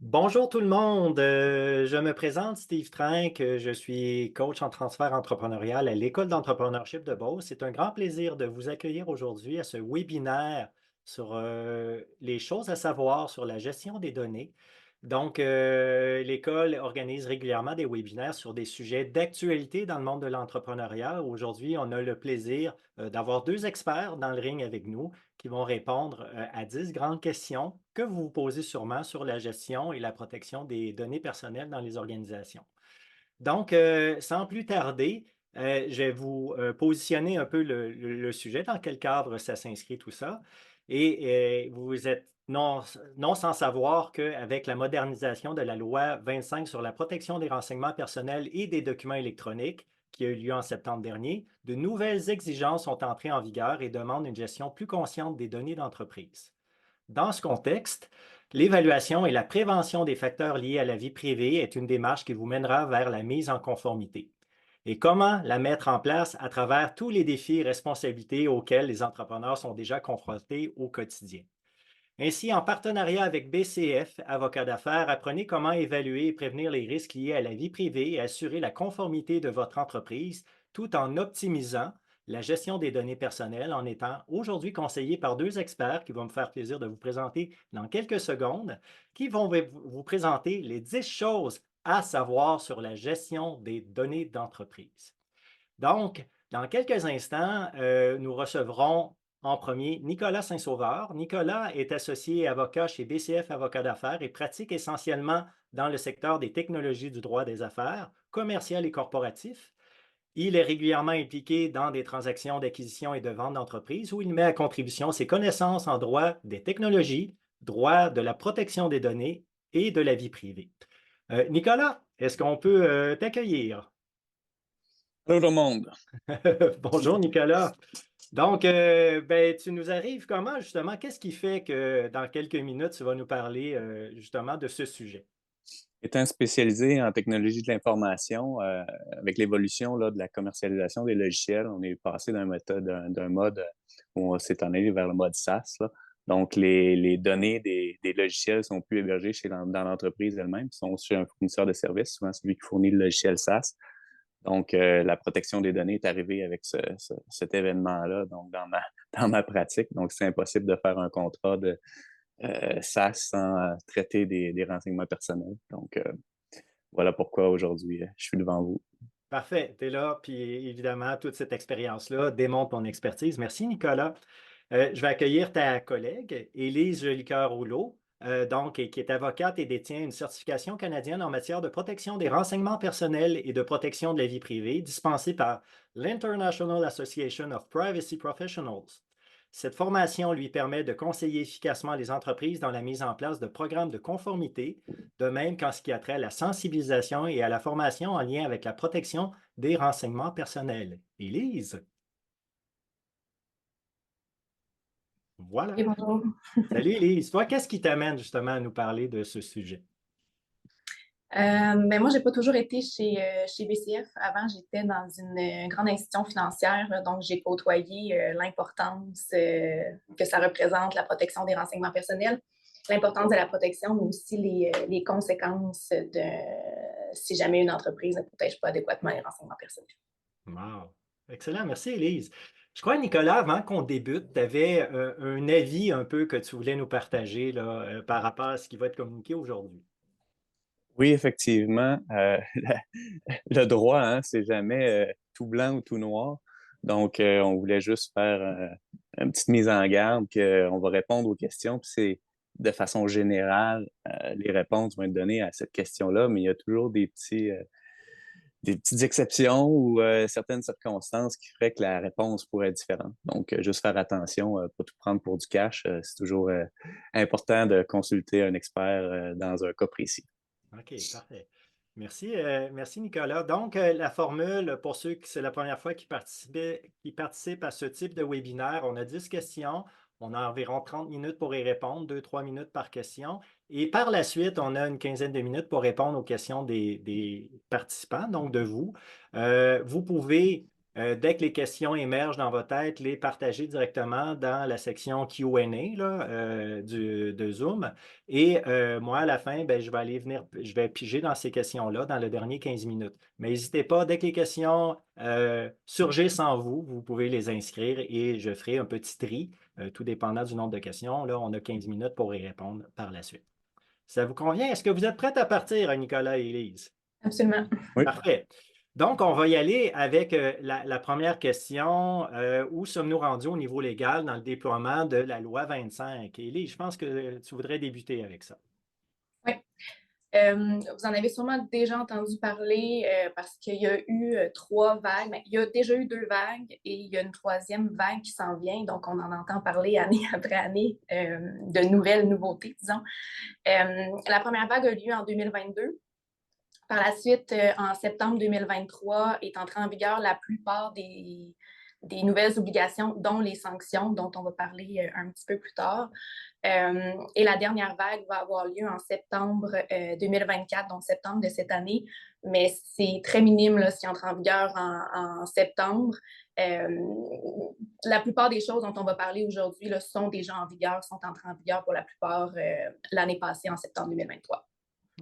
Bonjour tout le monde, je me présente Steve Trank, je suis coach en transfert entrepreneurial à l'École d'entrepreneurship de Beauce. C'est un grand plaisir de vous accueillir aujourd'hui à ce webinaire sur les choses à savoir sur la gestion des données. Donc, l'école organise régulièrement des webinaires sur des sujets d'actualité dans le monde de l'entrepreneuriat. Aujourd'hui, on a le plaisir d'avoir deux experts dans le ring avec nous qui vont répondre à 10 grandes questions que vous vous posez sûrement sur la gestion et la protection des données personnelles dans les organisations. Donc, sans plus tarder, je vais vous positionner un peu le sujet, dans quel cadre ça s'inscrit tout ça. Et vous êtes non sans savoir qu'avec la modernisation de la loi 25 sur la protection des renseignements personnels et des documents électroniques, qui a eu lieu en septembre dernier, de nouvelles exigences sont entrées en vigueur et demandent une gestion plus consciente des données d'entreprise. Dans ce contexte, l'évaluation et la prévention des facteurs liés à la vie privée est une démarche qui vous mènera vers la mise en conformité. Et comment la mettre en place à travers tous les défis et responsabilités auxquels les entrepreneurs sont déjà confrontés au quotidien. Ainsi, en partenariat avec BCF, Avocats d'affaires, apprenez comment évaluer et prévenir les risques liés à la vie privée et assurer la conformité de votre entreprise tout en optimisant la gestion des données personnelles en étant aujourd'hui conseillé par deux experts qui vont me faire plaisir de vous présenter dans quelques secondes, qui vont vous présenter les 10 choses à savoir sur la gestion des données d'entreprise. Donc, dans quelques instants, nous recevrons en premier Nicolas Saint-Sauveur. Nicolas est associé et avocat chez BCF Avocats d'affaires et pratique essentiellement dans le secteur des technologies du droit des affaires, commercial et corporatif. Il est régulièrement impliqué dans des transactions d'acquisition et de vente d'entreprises où il met à contribution ses connaissances en droit des technologies, droit de la protection des données et de la vie privée. Nicolas, est-ce qu'on peut t'accueillir? Allô tout le monde. Bonjour Nicolas. Donc, ben, tu nous arrives comment justement? Qu'est-ce qui fait que dans quelques minutes, tu vas nous parler justement de ce sujet? Étant spécialisé en technologie de l'information, avec l'évolution là, de la commercialisation des logiciels, on est passé d'un mode où on s'est en allé vers le mode SaaS, là. Donc, les données des logiciels sont plus hébergées dans l'entreprise elle-même, sont chez un fournisseur de services, souvent celui qui fournit le logiciel SaaS. Donc, la protection des données est arrivée avec cet événement-là, donc dans ma pratique. Donc, c'est impossible de faire un contrat de SaaS sans traiter des renseignements personnels. Donc, voilà pourquoi aujourd'hui, je suis devant vous. Parfait, tu es là, puis évidemment, toute cette expérience-là démontre ton expertise. Merci Nicolas. Je vais accueillir ta collègue, Élise Jolicoeur-Rouleau, donc, et qui est avocate et détient une certification canadienne en matière de protection des renseignements personnels et de protection de la vie privée, dispensée par l'International Association of Privacy Professionals. Cette formation lui permet de conseiller efficacement les entreprises dans la mise en place de programmes de conformité, de même qu'en ce qui a trait à la sensibilisation et à la formation en lien avec la protection des renseignements personnels. Élise, Oui, voilà. bonjour. Salut Elise, toi, qu'est-ce qui t'amène justement à nous parler de ce sujet? Ben moi, j'ai pas toujours été chez BCF. Avant, j'étais dans une grande institution financière, là, donc j'ai côtoyé l'importance que ça représente, la protection des renseignements personnels, l'importance de la protection, mais aussi les conséquences de si jamais une entreprise ne protège pas adéquatement les renseignements personnels. Wow. Excellent, merci Elise. Je crois, Nicolas, avant qu'on débute, tu avais un avis un peu que tu voulais nous partager là, par rapport à ce qui va être communiqué aujourd'hui. Oui, effectivement, le droit, hein, c'est jamais tout blanc ou tout noir. Donc, on voulait juste faire une petite mise en garde qu'on va répondre aux questions. Puis c'est de façon générale, les réponses vont être données à cette question-là, mais il y a toujours des petites exceptions ou certaines circonstances qui feraient que la réponse pourrait être différente. Donc, juste faire attention, pas tout prendre pour du cash. C'est toujours important de consulter un expert dans un cas précis. OK, parfait. Merci, merci Nicolas. Donc, la formule, pour ceux qui c'est la première fois qui participent à ce type de webinaire, on a 10 questions. On a environ 30 minutes pour y répondre, 2-3 minutes par question. Et par la suite, on a une quinzaine de minutes pour répondre aux questions des participants, donc de vous. Vous pouvez Dès que les questions émergent dans votre tête, les partager directement dans la section Q&A là, de Zoom. Et moi, à la fin, ben, je vais piger dans ces questions-là dans le dernier 15 minutes. Mais n'hésitez pas, dès que les questions surgissent en vous, vous pouvez les inscrire et je ferai un petit tri, tout dépendant du nombre de questions. Là, on a 15 minutes pour y répondre par la suite. Ça vous convient? Est-ce que vous êtes prêts à partir, Nicolas et Élise? Absolument. Oui. Parfait. Donc, on va y aller avec la première question. Où sommes-nous rendus au niveau légal dans le déploiement de la loi 25? Élise, je pense que tu voudrais débuter avec ça. Oui. Vous en avez sûrement déjà entendu parler parce qu'il y a eu 3 vagues. Il y a déjà eu 2 vagues et il y a une 3e vague qui s'en vient. Donc, on en entend parler année après année de nouvelles nouveautés, disons. La première vague a eu lieu en 2022. Par la suite, en septembre 2023, est entrée en vigueur la plupart des nouvelles obligations, dont les sanctions, dont on va parler un petit peu plus tard. Et la dernière vague va avoir lieu en septembre 2024, donc septembre de cette année, mais c'est très minime là, s'il entre en vigueur en septembre. La plupart des choses dont on va parler aujourd'hui là, sont déjà en vigueur, sont entrées en vigueur pour la plupart l'année passée, en septembre 2023.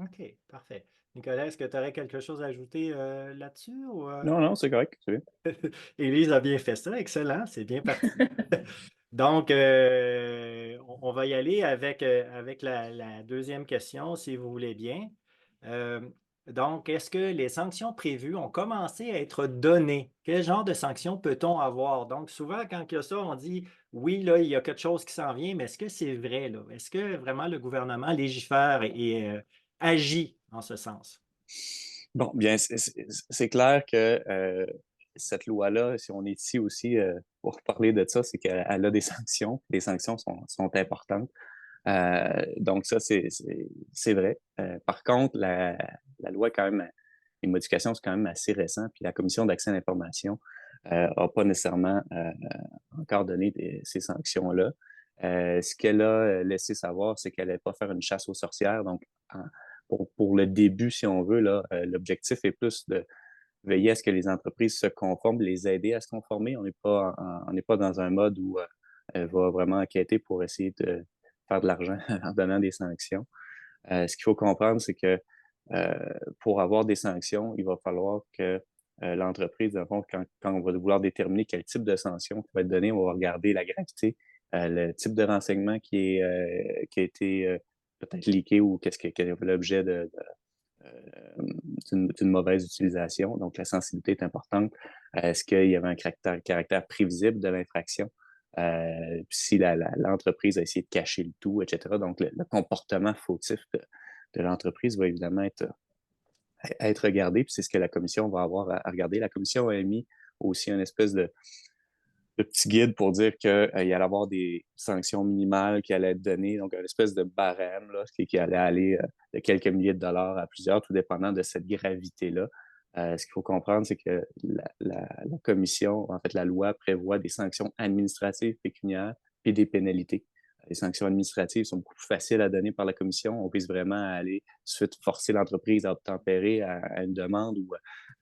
OK, parfait. Nicolas, est-ce que tu aurais quelque chose à ajouter là-dessus? Non, non, c'est correct. C'est bien. Élise a bien fait ça, excellent, c'est bien parti. Donc, on va y aller avec la deuxième question, si vous voulez bien. Donc, est-ce que les sanctions prévues ont commencé à être données? Quel genre de sanctions peut-on avoir? Donc, souvent, quand il y a ça, on dit, oui, là, il y a quelque chose qui s'en vient, mais est-ce que c'est vrai, là? Est-ce que vraiment le gouvernement légifère et agit en ce sens? Bon, bien, c'est clair que cette loi-là, si on est ici aussi pour parler de ça, c'est qu'elle a des sanctions. Les sanctions sont importantes. Donc ça, c'est vrai. Par contre, la loi, quand même, les modifications, c'est quand même assez récent. Puis la Commission d'accès à l'information n'a pas nécessairement encore donné ces sanctions-là. Ce qu'elle a laissé savoir, c'est qu'elle n'allait pas faire une chasse aux sorcières. Donc, pour le début, si on veut, là, l'objectif est plus de veiller à ce que les entreprises se conforment, les aider à se conformer. On n'est pas dans un mode où elle va vraiment enquêter pour essayer de faire de l'argent en donnant des sanctions. Ce qu'il faut comprendre, c'est que euh, pour avoir des sanctions, il va falloir que l'entreprise, dans le fond, quand on va vouloir déterminer quel type de sanction qui va être donné, on va regarder la gravité, le type de renseignement qui a été peut-être leaké ou quel est l'objet d'une mauvaise utilisation. Donc, la sensibilité est importante. Est-ce qu'il y avait un caractère prévisible de l'infraction? Si l'entreprise a essayé de cacher le tout, etc. Donc, le comportement fautif de l'entreprise va évidemment être regardé, puis c'est ce que la commission va avoir à regarder. La commission a émis aussi une espèce de petit guide pour dire qu'il allait y avoir des sanctions minimales qui allaient être données, donc une espèce de barème là, qui allait aller de quelques milliers de dollars à plusieurs, tout dépendant de cette gravité-là. Ce qu'il faut comprendre, c'est que la commission, en fait, la loi prévoit des sanctions administratives pécuniaires et des pénalités. Les sanctions administratives sont beaucoup plus faciles à donner par la commission. On puisse vraiment aller suite forcer l'entreprise à obtempérer à une demande ou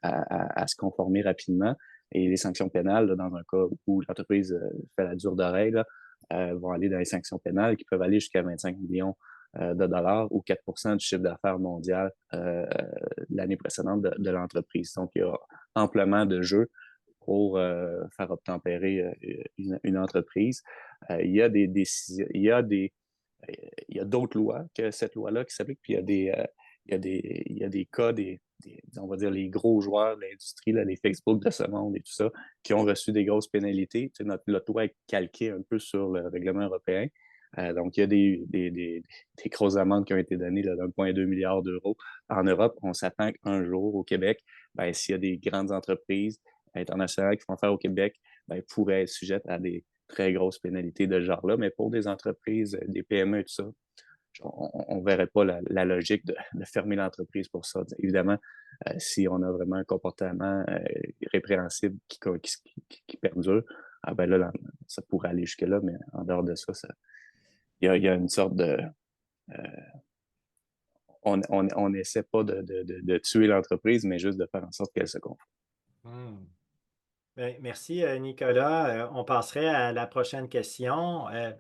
à se conformer rapidement. Et les sanctions pénales, là, dans un cas où l'entreprise fait la dure d'oreille, vont aller dans les sanctions pénales qui peuvent aller jusqu'à 25 millions de dollars ou 4 du chiffre d'affaires mondial l'année précédente de l'entreprise. Donc, il y a amplement de jeux pour faire obtempérer une entreprise. Il y a des décisions, il y a d'autres lois que cette loi-là qui s'applique, puis il y a des cas, on va dire les gros joueurs de l'industrie, les Facebook de ce monde et tout ça, qui ont reçu des grosses pénalités. Tu sais, notre loi est calquée un peu sur le règlement européen. Donc, il y a des grosses amendes qui ont été données d'1,2 milliard d'euros. En Europe, on s'attend qu'un jour, au Québec, ben, s'il y a des grandes entreprises internationales qui font affaire au Québec, ben, pourraient être sujettes à des très grosses pénalités de ce genre-là. Mais pour des entreprises, des PME et tout ça, on ne verrait pas la logique de fermer l'entreprise pour ça. Évidemment, si on a vraiment un comportement répréhensible qui perdure, ah ben là, ça pourrait aller jusque-là, mais en dehors de ça, il y a une sorte de... on n'essaie pas de tuer l'entreprise, mais juste de faire en sorte qu'elle se conforme. Ben, merci, Nicolas. On passerait à la prochaine question. Tu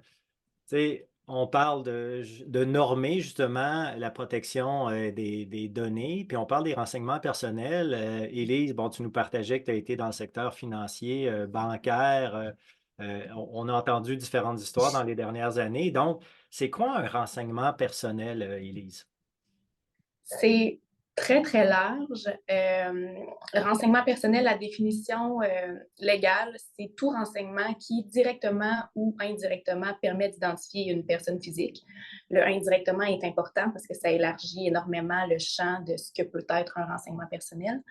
sais, on parle de normer justement la protection des données, puis on parle des renseignements personnels. Élise, bon, tu nous partageais que tu as été dans le secteur financier, bancaire. On a entendu différentes histoires dans les dernières années. Donc, c'est quoi un renseignement personnel, Élise? C'est très, très large. Renseignement personnel, la définition légale, c'est tout renseignement qui, directement ou indirectement, permet d'identifier une personne physique. Le indirectement est important parce que ça élargit énormément le champ de ce que peut être un renseignement personnel.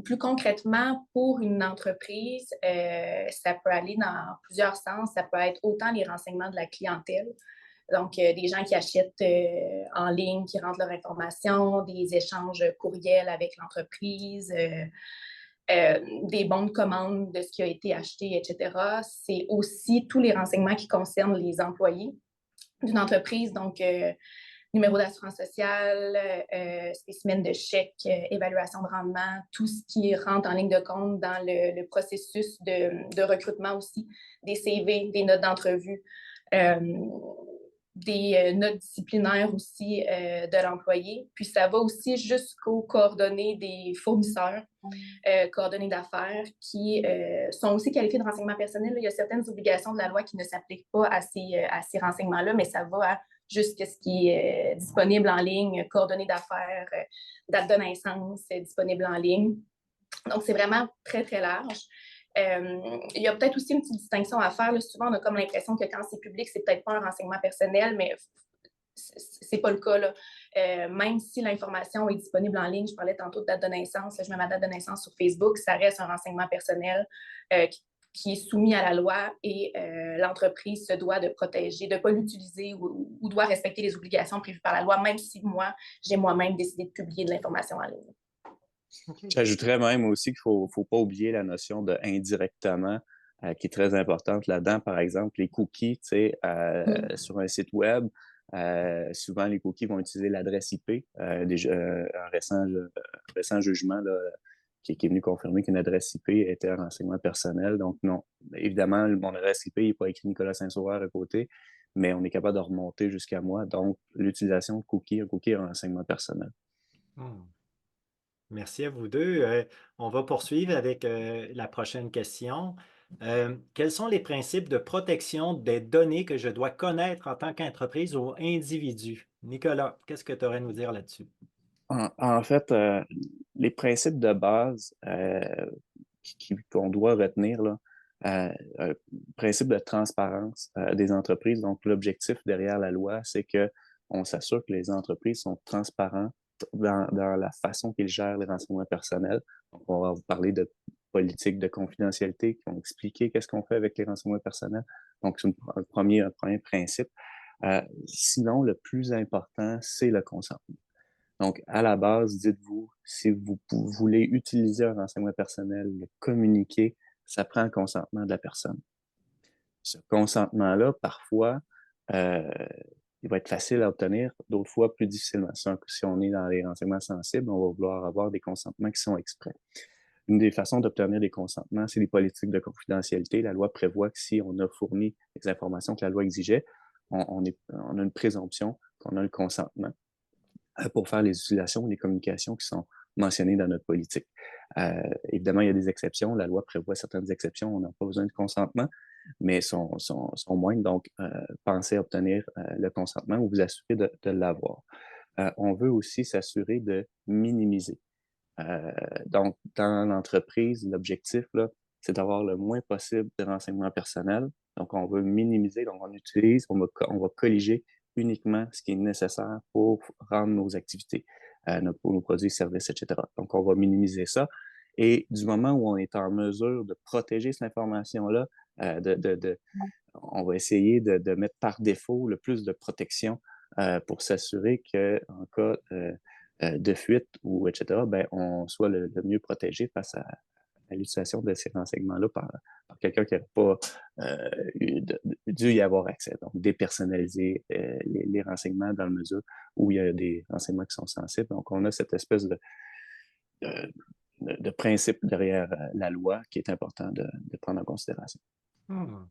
Plus concrètement, pour une entreprise, ça peut aller dans plusieurs sens. Ça peut être autant les renseignements de la clientèle, donc des gens qui achètent en ligne, qui rentrent leur information, des échanges courriels avec l'entreprise, des bons de commande de ce qui a été acheté, etc. C'est aussi tous les renseignements qui concernent les employés d'une entreprise, donc numéro d'assurance sociale, spécimen de chèque, évaluation de rendement, tout ce qui rentre en ligne de compte dans le processus de recrutement aussi, des CV, des notes d'entrevue, des notes disciplinaires aussi de l'employé. Puis ça va aussi jusqu'aux coordonnées des fournisseurs, coordonnées d'affaires, qui sont aussi qualifiées de renseignements personnels. Il y a certaines obligations de la loi qui ne s'appliquent pas à ces renseignements-là, mais ça va à juste ce qui est disponible en ligne, coordonnées d'affaires, date de naissance disponible en ligne. Donc, c'est vraiment très, très large. Il y a peut-être aussi une petite distinction à faire. Là, souvent, on a comme l'impression que quand c'est public, c'est peut-être pas un renseignement personnel, mais c'est pas le cas. Là. Même si l'information est disponible en ligne, je parlais tantôt de date de naissance, là, je mets ma date de naissance sur Facebook, ça reste un renseignement personnel qui est soumis à la loi et l'entreprise se doit de protéger, de ne pas l'utiliser ou doit respecter les obligations prévues par la loi, même si moi, j'ai moi-même décidé de publier de l'information en ligne. J'ajouterais même aussi qu'il faut pas oublier la notion de indirectement, qui est très importante là-dedans. Par exemple, les cookies, tu sais, sur un site web, souvent les cookies vont utiliser l'adresse IP. Un récent jugement là, qui est venu confirmer qu'une adresse IP était un renseignement personnel. Donc non, évidemment, mon adresse IP n'est pas écrit Nicolas Saint-Sauveur à côté, mais on est capable de remonter jusqu'à moi. Donc, l'utilisation de cookies, un cookie est un renseignement personnel. Hmm. Merci à vous deux. On va poursuivre avec la prochaine question. Quels sont les principes de protection des données que je dois connaître en tant qu'entreprise ou individu? Nicolas, qu'est-ce que tu aurais à nous dire là-dessus? En fait, les principes de base qu'on doit retenir, là, principe de transparence des entreprises. Donc, l'objectif derrière la loi, c'est que on s'assure que les entreprises sont transparentes dans la façon qu'ils gèrent les renseignements personnels. Donc, on va vous parler de politique de confidentialité qui vont expliquer qu'est-ce qu'on fait avec les renseignements personnels. Donc, c'est un premier principe. Sinon, le plus important, c'est le consentement. Donc, à la base, dites-vous, si vous voulez utiliser un renseignement personnel, le communiquer, ça prend le consentement de la personne. Ce consentement-là, parfois, euh, il va être facile à obtenir, d'autres fois plus difficilement. Si on est dans les renseignements sensibles, on va vouloir avoir des consentements qui sont exprès. Une des façons d'obtenir des consentements, c'est les politiques de confidentialité. La loi prévoit que si on a fourni les informations que la loi exigeait, on a une présomption qu'on a le consentement pour faire les utilisations ou les communications qui sont mentionnées dans notre politique. Évidemment, il y a des exceptions. La loi prévoit certaines exceptions. On n'a pas besoin de consentement, mais sont moindres. Donc, pensez à obtenir le consentement ou vous assurer de l'avoir. On veut aussi s'assurer de minimiser. Donc, dans l'entreprise, l'objectif, là, c'est d'avoir le moins possible de renseignements personnels. Donc, on veut minimiser, donc on va colliger uniquement ce qui est nécessaire pour rendre nos activités, nos produits, services, etc. Donc, on va minimiser ça. Et du moment où on est en mesure de protéger cette information-là, on va essayer de mettre par défaut le plus de protection pour s'assurer qu'en cas de fuite ou etc., ben, on soit le mieux protégé face à l'utilisation de ces renseignements-là par quelqu'un qui n'aurait pas dû y avoir accès. Donc, dépersonnaliser les renseignements dans la mesure où il y a des renseignements qui sont sensibles. Donc, on a cette espèce de de principe derrière la loi qui est important de prendre en considération. Hmm.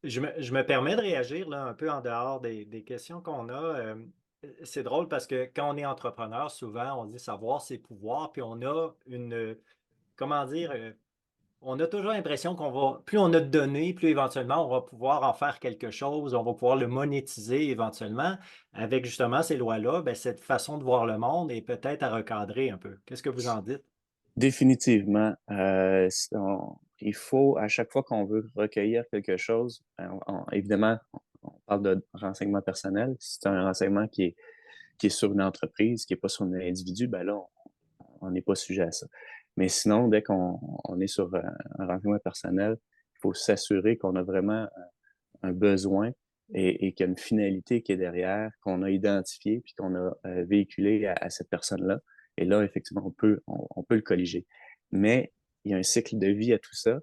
Je me permets de réagir là, un peu en dehors des questions qu'on a. C'est drôle parce que quand on est entrepreneur, souvent, on dit savoir ses pouvoirs, puis on a comment dire, on a toujours l'impression plus on a de données, plus éventuellement on va pouvoir en faire quelque chose, on va pouvoir le monétiser éventuellement. Avec justement ces lois-là, ben, cette façon de voir le monde est peut-être à recadrer un peu. Qu'est-ce que vous en dites? Définitivement, il faut, à chaque fois qu'on veut recueillir quelque chose, évidemment, on parle de renseignement personnel. Si c'est un renseignement qui est sur une entreprise, qui n'est pas sur un individu, ben là, on n'est pas sujet à ça. Mais sinon, dès qu'on est sur un renseignement personnel, il faut s'assurer qu'on a vraiment un besoin et qu'il y a une finalité qui est derrière, qu'on a identifié puis qu'on a véhiculé à cette personne-là. Et là, effectivement, on peut le colliger. Mais il y a un cycle de vie à tout ça.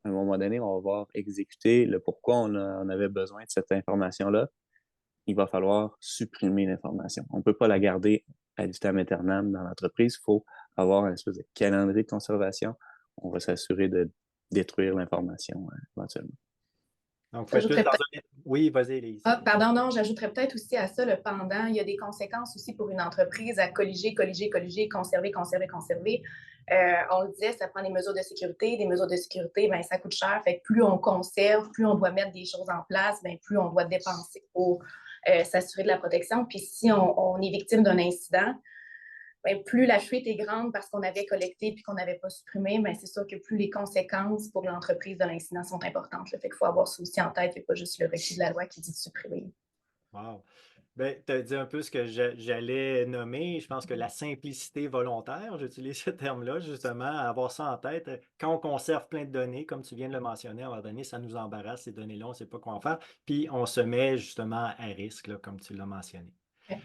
À un moment donné, on va voir exécuter le pourquoi on avait besoin de cette information-là. Il va falloir supprimer l'information. On ne peut pas la garder ad vitam aeternam dans l'entreprise. Il faut avoir un espèce de calendrier de conservation. On va s'assurer de détruire l'information éventuellement. Donc, vous faites plus J'ajouterais dans peut-être un... Oui, vas-y, Elise. Ah, pardon, non, j'ajouterais peut-être aussi à ça le pendant. Il y a des conséquences aussi pour une entreprise à colliger, conserver, conserver, conserver. On le disait, ça prend des mesures de sécurité. Des mesures de sécurité, ben, ça coûte cher. Fait que plus on conserve, plus on doit mettre des choses en place, ben, plus on doit dépenser pour s'assurer de la protection. Puis si on est victime d'un incident, ben, plus la fuite est grande parce qu'on avait collecté puis qu'on n'avait pas supprimé, ben, c'est sûr que plus les conséquences pour l'entreprise de l'incident sont importantes. Là. Fait qu'il faut avoir ça aussi en tête. Il n'y a pas juste le recul de la loi qui dit de supprimer. Wow. Ben, tu as dit un peu ce que j'allais nommer. Je pense que la simplicité volontaire, j'utilise ce terme-là, justement, avoir ça en tête. Quand on conserve plein de données, comme tu viens de le mentionner, à un moment donné, ça nous embarrasse, ces données-là, on ne sait pas quoi en faire. Puis on se met justement à risque, là, comme tu l'as mentionné. Ouais.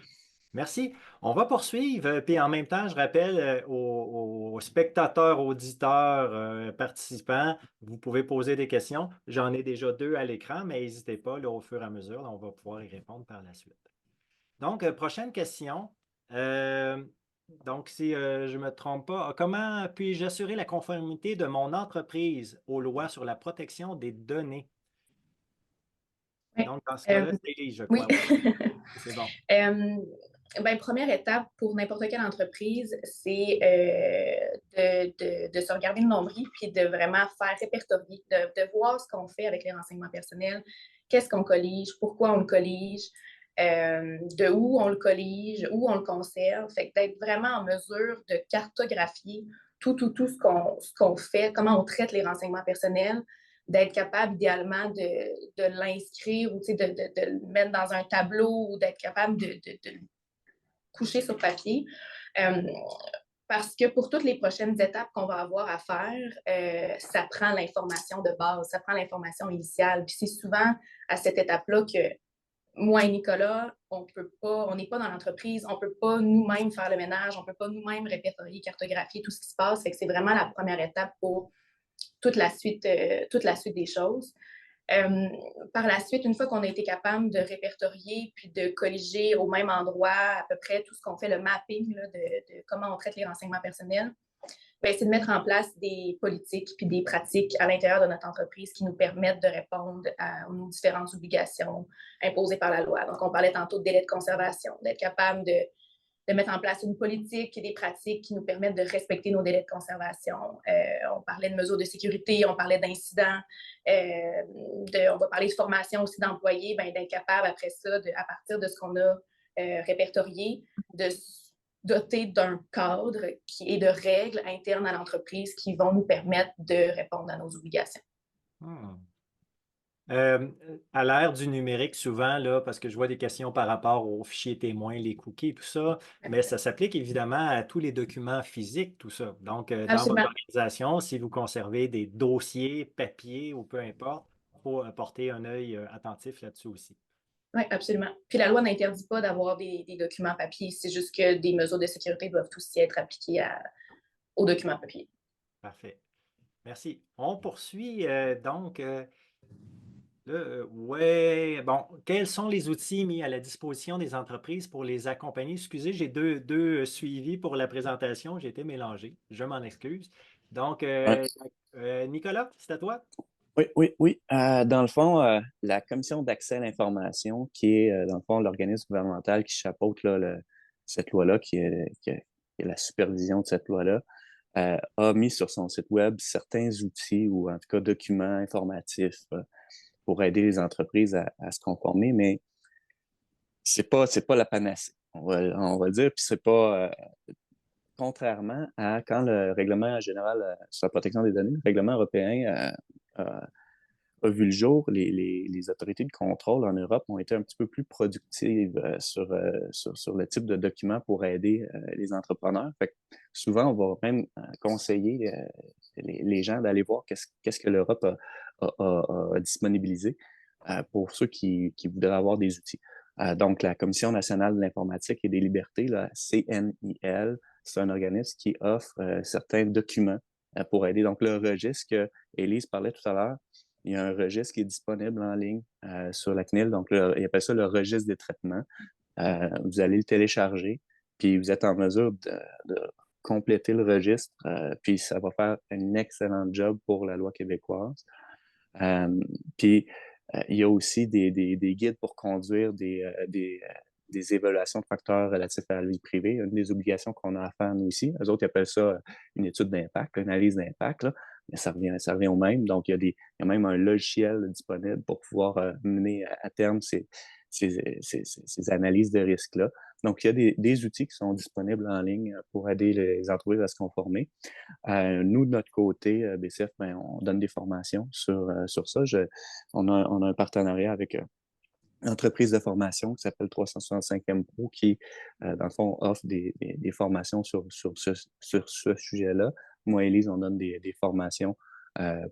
Merci. On va poursuivre. Puis en même temps, je rappelle aux spectateurs, auditeurs, participants, vous pouvez poser des questions. J'en ai déjà 2 à l'écran, mais n'hésitez pas, là, au fur et à mesure, on va pouvoir y répondre par la suite. Donc, prochaine question. Euh, donc, si je ne me trompe pas, comment puis-je assurer la conformité de mon entreprise aux lois sur la protection des données? Ouais. Donc, dans ce cas-là, c'est Elise, je Oui. crois. Oui, c'est bon. Ben, première étape pour n'importe quelle entreprise, c'est de se regarder le nombril puis de vraiment faire répertorier, de voir ce qu'on fait avec les renseignements personnels, qu'est-ce qu'on collige, pourquoi on le collige, de où on le collige, où on le conserve. Fait que d'être vraiment en mesure de cartographier tout ce qu'on fait, comment on traite les renseignements personnels, d'être capable idéalement de l'inscrire ou de le mettre dans un tableau ou d'être capable de le coucher sur papier. Parce que pour toutes les prochaines étapes qu'on va avoir à faire, ça prend l'information de base, ça prend l'information initiale. Puis c'est souvent à cette étape-là que moi et Nicolas, on n'est pas dans l'entreprise, on ne peut pas nous-mêmes faire le ménage, on ne peut pas nous-mêmes répertorier, cartographier tout ce qui se passe. Fait que c'est vraiment la première étape pour toute la suite des choses. Par la suite, une fois qu'on a été capable de répertorier puis de colliger au même endroit à peu près tout ce qu'on fait, le mapping là, de comment on traite les renseignements personnels, ben, c'est de mettre en place des politiques puis des pratiques à l'intérieur de notre entreprise qui nous permettent de répondre aux différentes obligations imposées par la loi. Donc, on parlait tantôt de délai de conservation, d'être capable de mettre en place une politique et des pratiques qui nous permettent de respecter nos délais de conservation. On parlait de mesures de sécurité, on parlait d'incidents, on va parler de formation aussi d'employés, ben, d'être capable après ça, à partir de ce qu'on a répertorié, de doter d'un cadre et de règles internes à l'entreprise qui vont nous permettre de répondre à nos obligations. Hmm. À l'ère du numérique, souvent, là, parce que je vois des questions par rapport aux fichiers témoins, les cookies, tout ça, mais ça s'applique évidemment à tous les documents physiques, tout ça. Donc, dans votre Absolument. organisation, si vous conservez des dossiers, papier ou peu importe, il faut porter un œil attentif là-dessus aussi. Oui, absolument. Puis la loi n'interdit pas d'avoir des documents papier, c'est juste que des mesures de sécurité doivent aussi être appliquées aux documents papier. Parfait. Merci. On poursuit donc. Ouais, bon, quels sont les outils mis à la disposition des entreprises pour les accompagner? Excusez, j'ai deux suivis pour la présentation, j'ai été mélangé, je m'en excuse. Donc, Ouais. Nicolas, c'est à toi? Oui, oui, oui. Dans le fond, la Commission d'accès à l'information, qui est, dans le fond, l'organisme gouvernemental qui chapeaute là, cette loi-là, qui est la supervision de cette loi-là, a mis sur son site web certains outils ou en tout cas documents informatifs pour aider les entreprises à se conformer, mais c'est pas la panacée. On va le dire, puis c'est pas, contrairement à quand le règlement général sur la protection des données, le règlement européen a vu le jour, les autorités de contrôle en Europe ont été un petit peu plus productives sur le type de documents pour aider les entrepreneurs. Fait que souvent, on va même conseiller les gens d'aller voir qu'est-ce que l'Europe a disponibilisé pour ceux qui voudraient avoir des outils. Donc, la Commission nationale de l'informatique et des libertés, la CNIL, c'est un organisme qui offre certains documents pour aider. Donc, le registre que Élise parlait tout à l'heure, il y a un registre qui est disponible en ligne sur la CNIL. Donc, il appelle ça le registre des traitements. Vous allez le télécharger, puis vous êtes en mesure de compléter le registre, puis ça va faire un excellent job pour la loi québécoise. Puis, il y a aussi des guides pour conduire des évaluations de facteurs relatifs à la vie privée, une des obligations qu'on a à faire nous aussi. Eux autres, ils appellent ça une étude d'impact, une analyse d'impact, là, mais ça revient au même. Donc, il y a même un logiciel disponible pour pouvoir mener à terme ces analyses de risque-là. Donc, il y a des outils qui sont disponibles en ligne pour aider les entreprises à se conformer. Nous, de notre côté, BCF, ben, on donne des formations sur ça. On a un partenariat avec une entreprise de formation qui s'appelle 365M Pro qui, dans le fond, offre des formations sur ce sujet-là. Moi et Elise, on donne des formations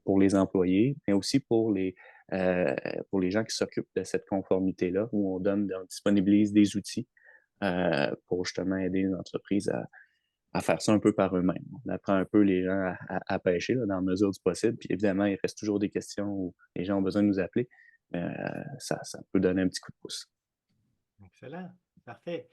pour les employés, mais aussi pour les gens qui s'occupent de cette conformité-là, où on disponibilise des outils pour justement aider les entreprises à faire ça un peu par eux-mêmes. On apprend un peu les gens à pêcher là, dans la mesure du possible. Puis évidemment, il reste toujours des questions où les gens ont besoin de nous appeler. Mais ça peut donner un petit coup de pouce. Excellent, parfait.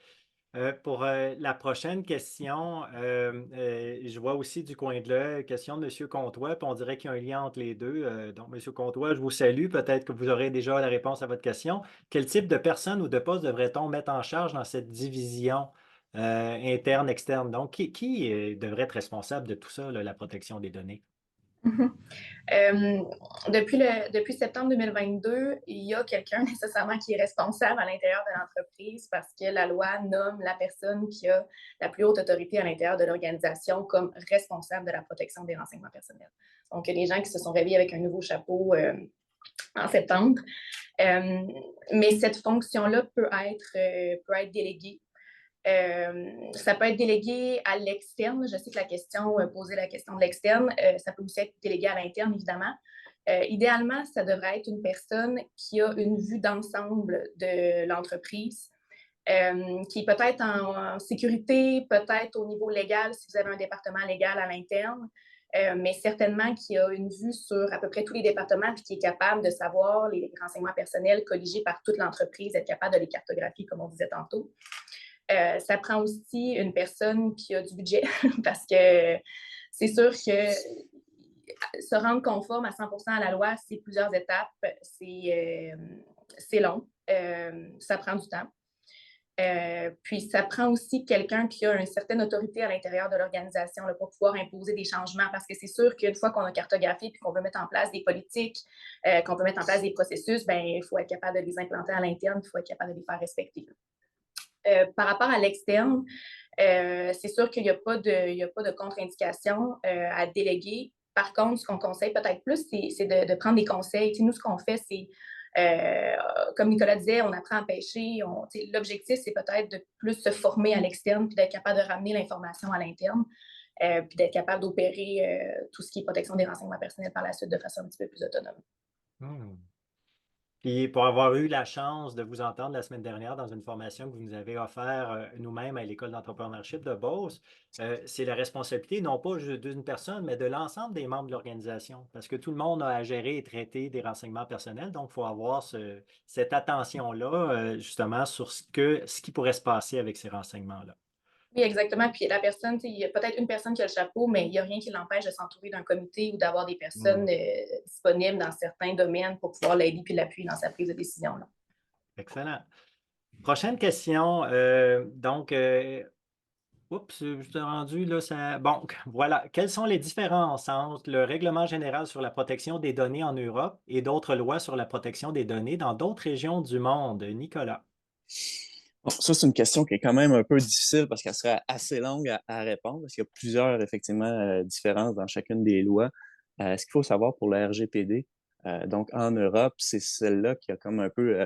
Pour la prochaine question, je vois aussi du coin de l'œil, question de M. Comtois, puis on dirait qu'il y a un lien entre les deux. Donc, M. Comtois, je vous salue. Peut-être que vous aurez déjà la réponse à votre question. Quel type de personnes ou de postes devrait-on mettre en charge dans cette division interne-externe? Donc, qui devrait être responsable de tout ça, là, la protection des données? Mhm. Depuis septembre 2022, il y a quelqu'un nécessairement qui est responsable à l'intérieur de l'entreprise parce que la loi nomme la personne qui a la plus haute autorité à l'intérieur de l'organisation comme responsable de la protection des renseignements personnels. Donc, il y a des gens qui se sont réveillés avec un nouveau chapeau en septembre. Mais cette fonction-là peut être déléguée. Ça peut être délégué à l'externe. Je sais que la question, poser la question de l'externe, ça peut aussi être délégué à l'interne, évidemment. Idéalement, ça devrait être une personne qui a une vue d'ensemble de l'entreprise, qui est peut-être en sécurité, peut-être au niveau légal, si vous avez un département légal à l'interne, mais certainement qui a une vue sur à peu près tous les départements puis qui est capable de savoir les renseignements personnels colligés par toute l'entreprise, être capable de les cartographier, comme on disait tantôt. Ça prend aussi une personne qui a du budget parce que c'est sûr que se rendre conforme à 100% à la loi, c'est plusieurs étapes, c'est long, ça prend du temps. Puis ça prend aussi quelqu'un qui a une certaine autorité à l'intérieur de l'organisation là, pour pouvoir imposer des changements parce que c'est sûr qu'une fois qu'on a cartographié puis qu'on veut mettre en place des politiques, qu'on veut mettre en place des processus, ben, il faut être capable de les implanter à l'interne, il faut être capable de les faire respecter. Par rapport à l'externe, c'est sûr qu'il n'y a pas de contre-indication à déléguer. Par contre, ce qu'on conseille peut-être plus, c'est de prendre des conseils. Nous, ce qu'on fait, c'est, comme Nicolas disait, on apprend à pêcher. L'objectif, c'est peut-être de plus se former à l'externe puis d'être capable de ramener l'information à l'interne puis d'être capable d'opérer tout ce qui est protection des renseignements personnels par la suite de façon un petit peu plus autonome. Hmm. Puis pour avoir eu la chance de vous entendre la semaine dernière dans une formation que vous nous avez offert nous-mêmes à l'École d'entrepreneurship de Beauce, c'est la responsabilité non pas juste d'une personne, mais de l'ensemble des membres de l'organisation. Parce que tout le monde a à gérer et traiter des renseignements personnels. Donc, il faut avoir cette attention-là, justement, sur ce qui pourrait se passer avec ces renseignements-là. Oui, exactement. Puis la personne, il y a peut-être une personne qui a le chapeau, mais il n'y a rien qui l'empêche de s'entourer d'un comité ou d'avoir des personnes disponibles dans certains domaines pour pouvoir l'aider puis l'appuyer dans sa prise de décision. Là. Excellent. Prochaine question. Oups, je t'ai rendu là. Bon, voilà. Quelles sont les différences entre le règlement général sur la protection des données en Europe et d'autres lois sur la protection des données dans d'autres régions du monde? Nicolas. Bon, ça, c'est une question qui est quand même un peu difficile parce qu'elle serait assez longue à répondre, parce qu'il y a plusieurs, effectivement, différences dans chacune des lois. Ce qu'il faut savoir pour la RGPD, donc en Europe, c'est celle-là qui a comme un peu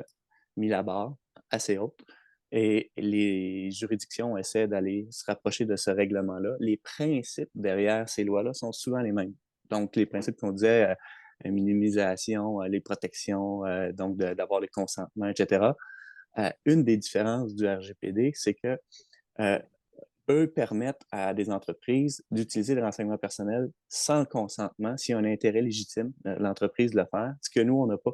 mis la barre assez haute. Et les juridictions essaient d'aller se rapprocher de ce règlement-là. Les principes derrière ces lois-là sont souvent les mêmes. Donc, les principes qu'on disait, minimisation, les protections, donc d'avoir les consentements, etc. Une des différences du RGPD, c'est que eux permettent à des entreprises d'utiliser les renseignements personnels sans le consentement, s'il y a un intérêt légitime, l'entreprise de le faire, ce que nous, on n'a pas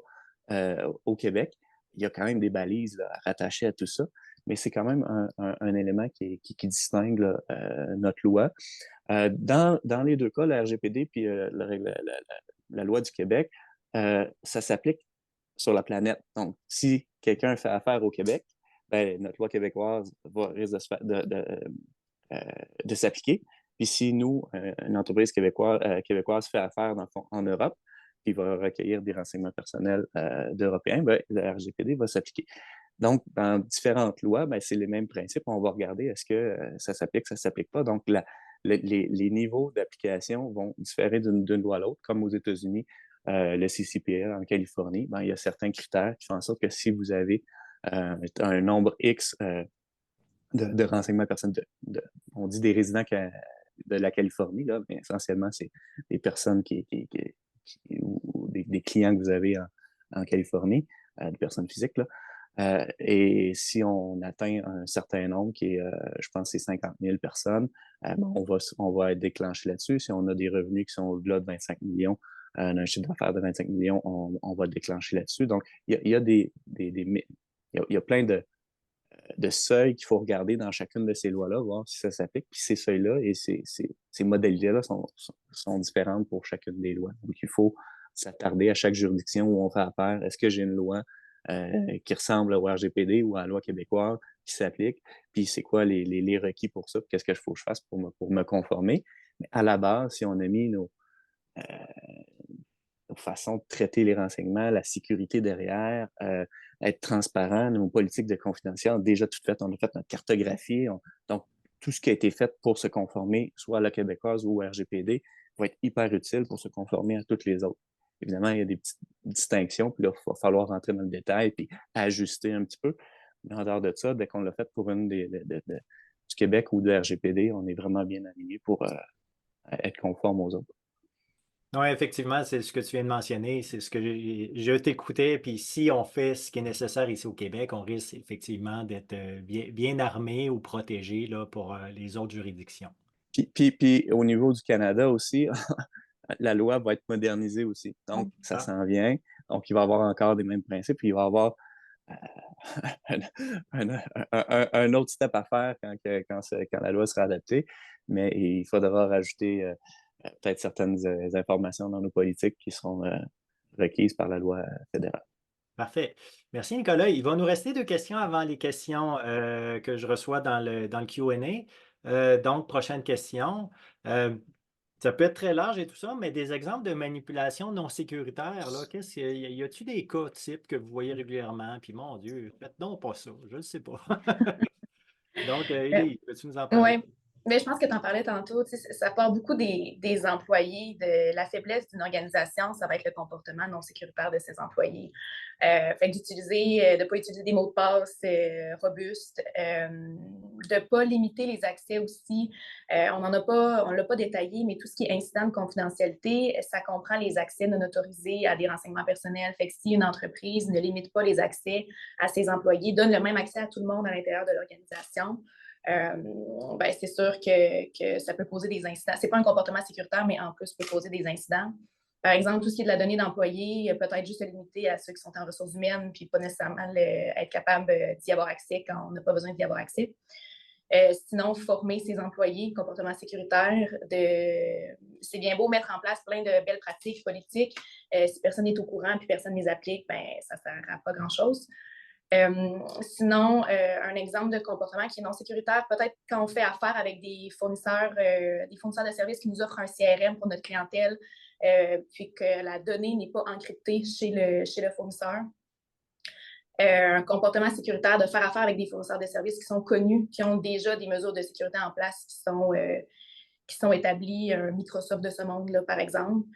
au Québec. Il y a quand même des balises là, rattachées à tout ça, mais c'est quand même un élément qui distingue là, notre loi. Dans les deux cas, la RGPD puis la loi du Québec, ça s'applique sur la planète. Donc, si quelqu'un fait affaire au Québec, ben, notre loi québécoise risque de s'appliquer. Puis si nous, une entreprise québécoise fait affaire dans le fond, en Europe, puis va recueillir des renseignements personnels d'Européens, ben, la RGPD va s'appliquer. Donc, dans différentes lois, ben, c'est les mêmes principes. On va regarder est-ce que ça s'applique, ça ne s'applique pas. Donc, les niveaux d'application vont différer d'une loi à l'autre, comme aux États-Unis, le CCPL en Californie, ben, il y a certains critères qui font en sorte que si vous avez un nombre X de renseignements personnels, on dit des résidents de la Californie, là, mais essentiellement, c'est des personnes ou des clients que vous avez en Californie, des personnes physiques, là. Et si on atteint un certain nombre, qui est, je pense, c'est 50 000 personnes, on va être déclenché là-dessus. Si on a des revenus qui sont au-delà de 25 millions, un chiffre d'affaires de 25 millions, on va déclencher là-dessus. Donc, il y a il y a plein de seuils qu'il faut regarder dans chacune de ces lois-là, voir si ça s'applique. Puis ces seuils-là et ces modalités-là sont différentes pour chacune des lois. Donc, il faut s'attarder à chaque juridiction où on fait affaire. Est-ce que j'ai une loi qui ressemble au RGPD ou à la loi québécoise qui s'applique? Puis c'est quoi les requis pour ça? Qu'est-ce que faut que je fasse pour me conformer? Mais à la base, si on a mis nos façon de traiter les renseignements, la sécurité derrière, être transparent, nos politiques de confidentialité, déjà tout fait. On a fait notre cartographie. Donc, tout ce qui a été fait pour se conformer, soit à la québécoise ou au RGPD, va être hyper utile pour se conformer à toutes les autres. Évidemment, il y a des petites distinctions, puis là, il va falloir rentrer dans le détail puis ajuster un petit peu. Mais en dehors de ça, dès qu'on l'a fait pour une du Québec ou de RGPD, on est vraiment bien aligné pour être conforme aux autres. Oui, effectivement, c'est ce que tu viens de mentionner, c'est ce que je t'écoutais, puis si on fait ce qui est nécessaire ici au Québec, on risque effectivement d'être bien armé ou protégé là, pour les autres juridictions. Puis au niveau du Canada aussi, la loi va être modernisée aussi. Donc, ça s'en vient. Donc, il va y avoir encore des mêmes principes. Puis il va y avoir un autre step à faire quand la loi sera adaptée. Mais il faudra rajouter peut-être certaines informations dans nos politiques qui seront requises par la loi fédérale. Parfait. Merci, Nicolas. Il va nous rester deux questions avant les questions que je reçois dans le Q&A. Donc, prochaine question. Ça peut être très large et tout ça, mais des exemples de manipulation non sécuritaire, là, y a-t-il des cas types que vous voyez régulièrement? Puis, mon Dieu, faites donc pas ça, je ne sais pas. Donc, Élie, peux-tu nous en parler? Oui. Mais je pense que tu en parlais tantôt, tu sais, ça part beaucoup des employés, de la faiblesse d'une organisation, ça va être le comportement non sécuritaire de ses employés. Fait que de ne pas utiliser des mots de passe robustes, de ne pas limiter les accès aussi. On ne l'a pas détaillé, mais tout ce qui est incident de confidentialité, ça comprend les accès non autorisés à des renseignements personnels. Fait que si une entreprise ne limite pas les accès à ses employés, donne le même accès à tout le monde à l'intérieur de l'organisation, ben, c'est sûr que ça peut poser des incidents. Ce n'est pas un comportement sécuritaire, mais en plus, peut causer des incidents. Par exemple, tout ce qui est de la donnée d'employés, peut-être juste se limiter à ceux qui sont en ressources humaines, puis pas nécessairement être capable d'y avoir accès quand on n'a pas besoin d'y avoir accès. Sinon, former ses employés, comportement sécuritaire, c'est bien beau mettre en place plein de belles pratiques politiques. Si personne n'est au courant puis personne ne les applique, ben, ça ne sert à pas grand-chose. Sinon, un exemple de comportement qui est non sécuritaire, peut-être quand on fait affaire avec des fournisseurs de services qui nous offrent un CRM pour notre clientèle, puis que la donnée n'est pas encryptée chez le fournisseur. Un comportement sécuritaire de faire affaire avec des fournisseurs de services qui sont connus, qui ont déjà des mesures de sécurité en place qui sont établies, un Microsoft de ce monde-là, par exemple.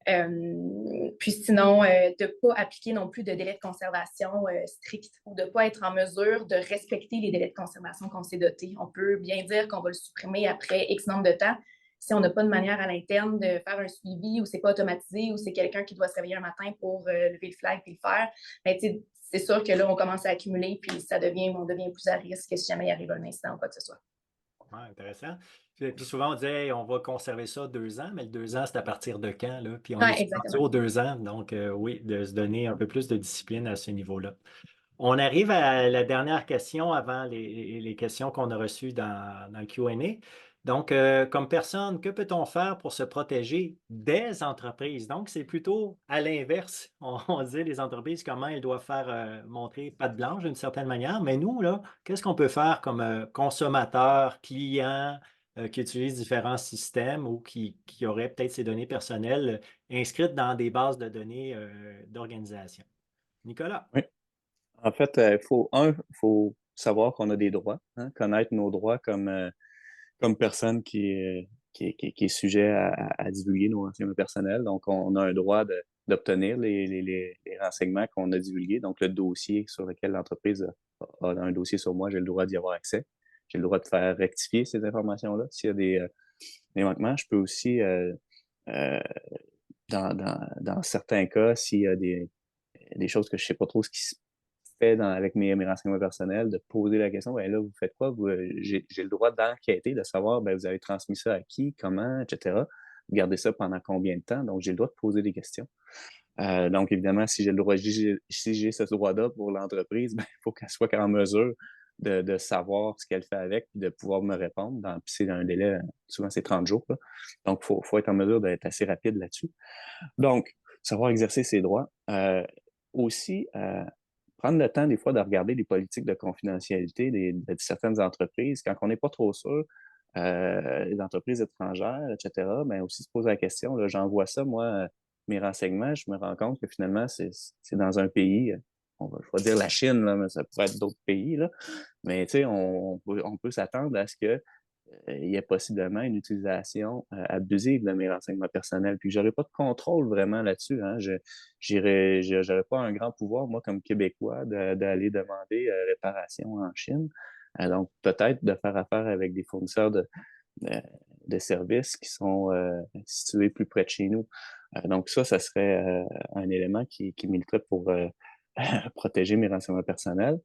Puis sinon, de ne pas appliquer non plus de délai de conservation strict ou de ne pas être en mesure de respecter les délais de conservation qu'on s'est dotés. On peut bien dire qu'on va le supprimer après X nombre de temps. Si on n'a pas de manière à l'interne de faire un suivi ou c'est pas automatisé ou c'est quelqu'un qui doit se réveiller un matin pour lever le flag et le faire, ben, c'est sûr que là, on commence à accumuler puis on devient plus à risque si jamais il arrive un incident ou quoi que ce soit. Ouais, intéressant. Puis souvent, on disait, hey, on va conserver ça 2 ans, mais le 2 ans, c'est à partir de quand, là? Puis on Ouais, est rendu exactement. aux 2 ans, donc oui, de se donner un peu plus de discipline à ce niveau-là. On arrive à la dernière question avant les questions qu'on a reçues dans le Q&A. Donc, comme personne, que peut-on faire pour se protéger des entreprises? Donc, c'est plutôt à l'inverse. On dit les entreprises, comment elles doivent faire montrer patte blanche d'une certaine manière. Mais nous, là, qu'est-ce qu'on peut faire comme consommateurs, clients qui utilisent différents systèmes ou qui auraient peut-être ces données personnelles inscrites dans des bases de données d'organisation? Nicolas? Oui. En fait, faut savoir qu'on a des droits, hein, connaître nos droits comme personne qui est sujet à divulguer nos renseignements personnels. Donc, on a un droit d'obtenir les renseignements qu'on a divulgués. Donc, le dossier sur lequel l'entreprise a un dossier sur moi, j'ai le droit d'y avoir accès. J'ai le droit de faire rectifier ces informations-là. S'il y a des manquements, je peux aussi, euh, dans certains cas, s'il y a des choses que je sais pas trop ce qui se fait avec mes renseignements personnels, de poser la question, ben là, vous faites quoi? J'ai le droit d'enquêter, de savoir, ben, vous avez transmis ça à qui, comment, etc. Vous gardez ça pendant combien de temps? Donc, j'ai le droit de poser des questions. Donc, évidemment, si j'ai le droit, si j'ai ce droit-là pour l'entreprise, ben, il faut qu'elle soit en mesure de savoir ce qu'elle fait avec, puis de pouvoir me répondre. Puis c'est un délai, souvent c'est 30 jours. Là. Donc, faut être en mesure d'être assez rapide là-dessus. Donc, savoir exercer ses droits. Aussi, prendre le temps des fois de regarder les politiques de confidentialité de certaines entreprises. Quand on n'est pas trop sûr, les entreprises étrangères, etc., ben aussi se poser la question, là, j'envoie ça, moi, mes renseignements, je me rends compte que finalement, c'est dans un pays, je vais dire la Chine, là, mais ça pourrait être d'autres pays, là. Mais tu sais, on peut s'attendre à ce que il y a possiblement une utilisation abusive de mes renseignements personnels, puis que j'aurais pas de contrôle vraiment là-dessus. Hein. J'aurais pas un grand pouvoir, moi, comme Québécois, d'aller demander réparation en Chine. Donc, peut-être de faire affaire avec des fournisseurs de, de services qui sont situés plus près de chez nous. Donc, ça serait un élément qui militerait pour protéger mes renseignements personnels.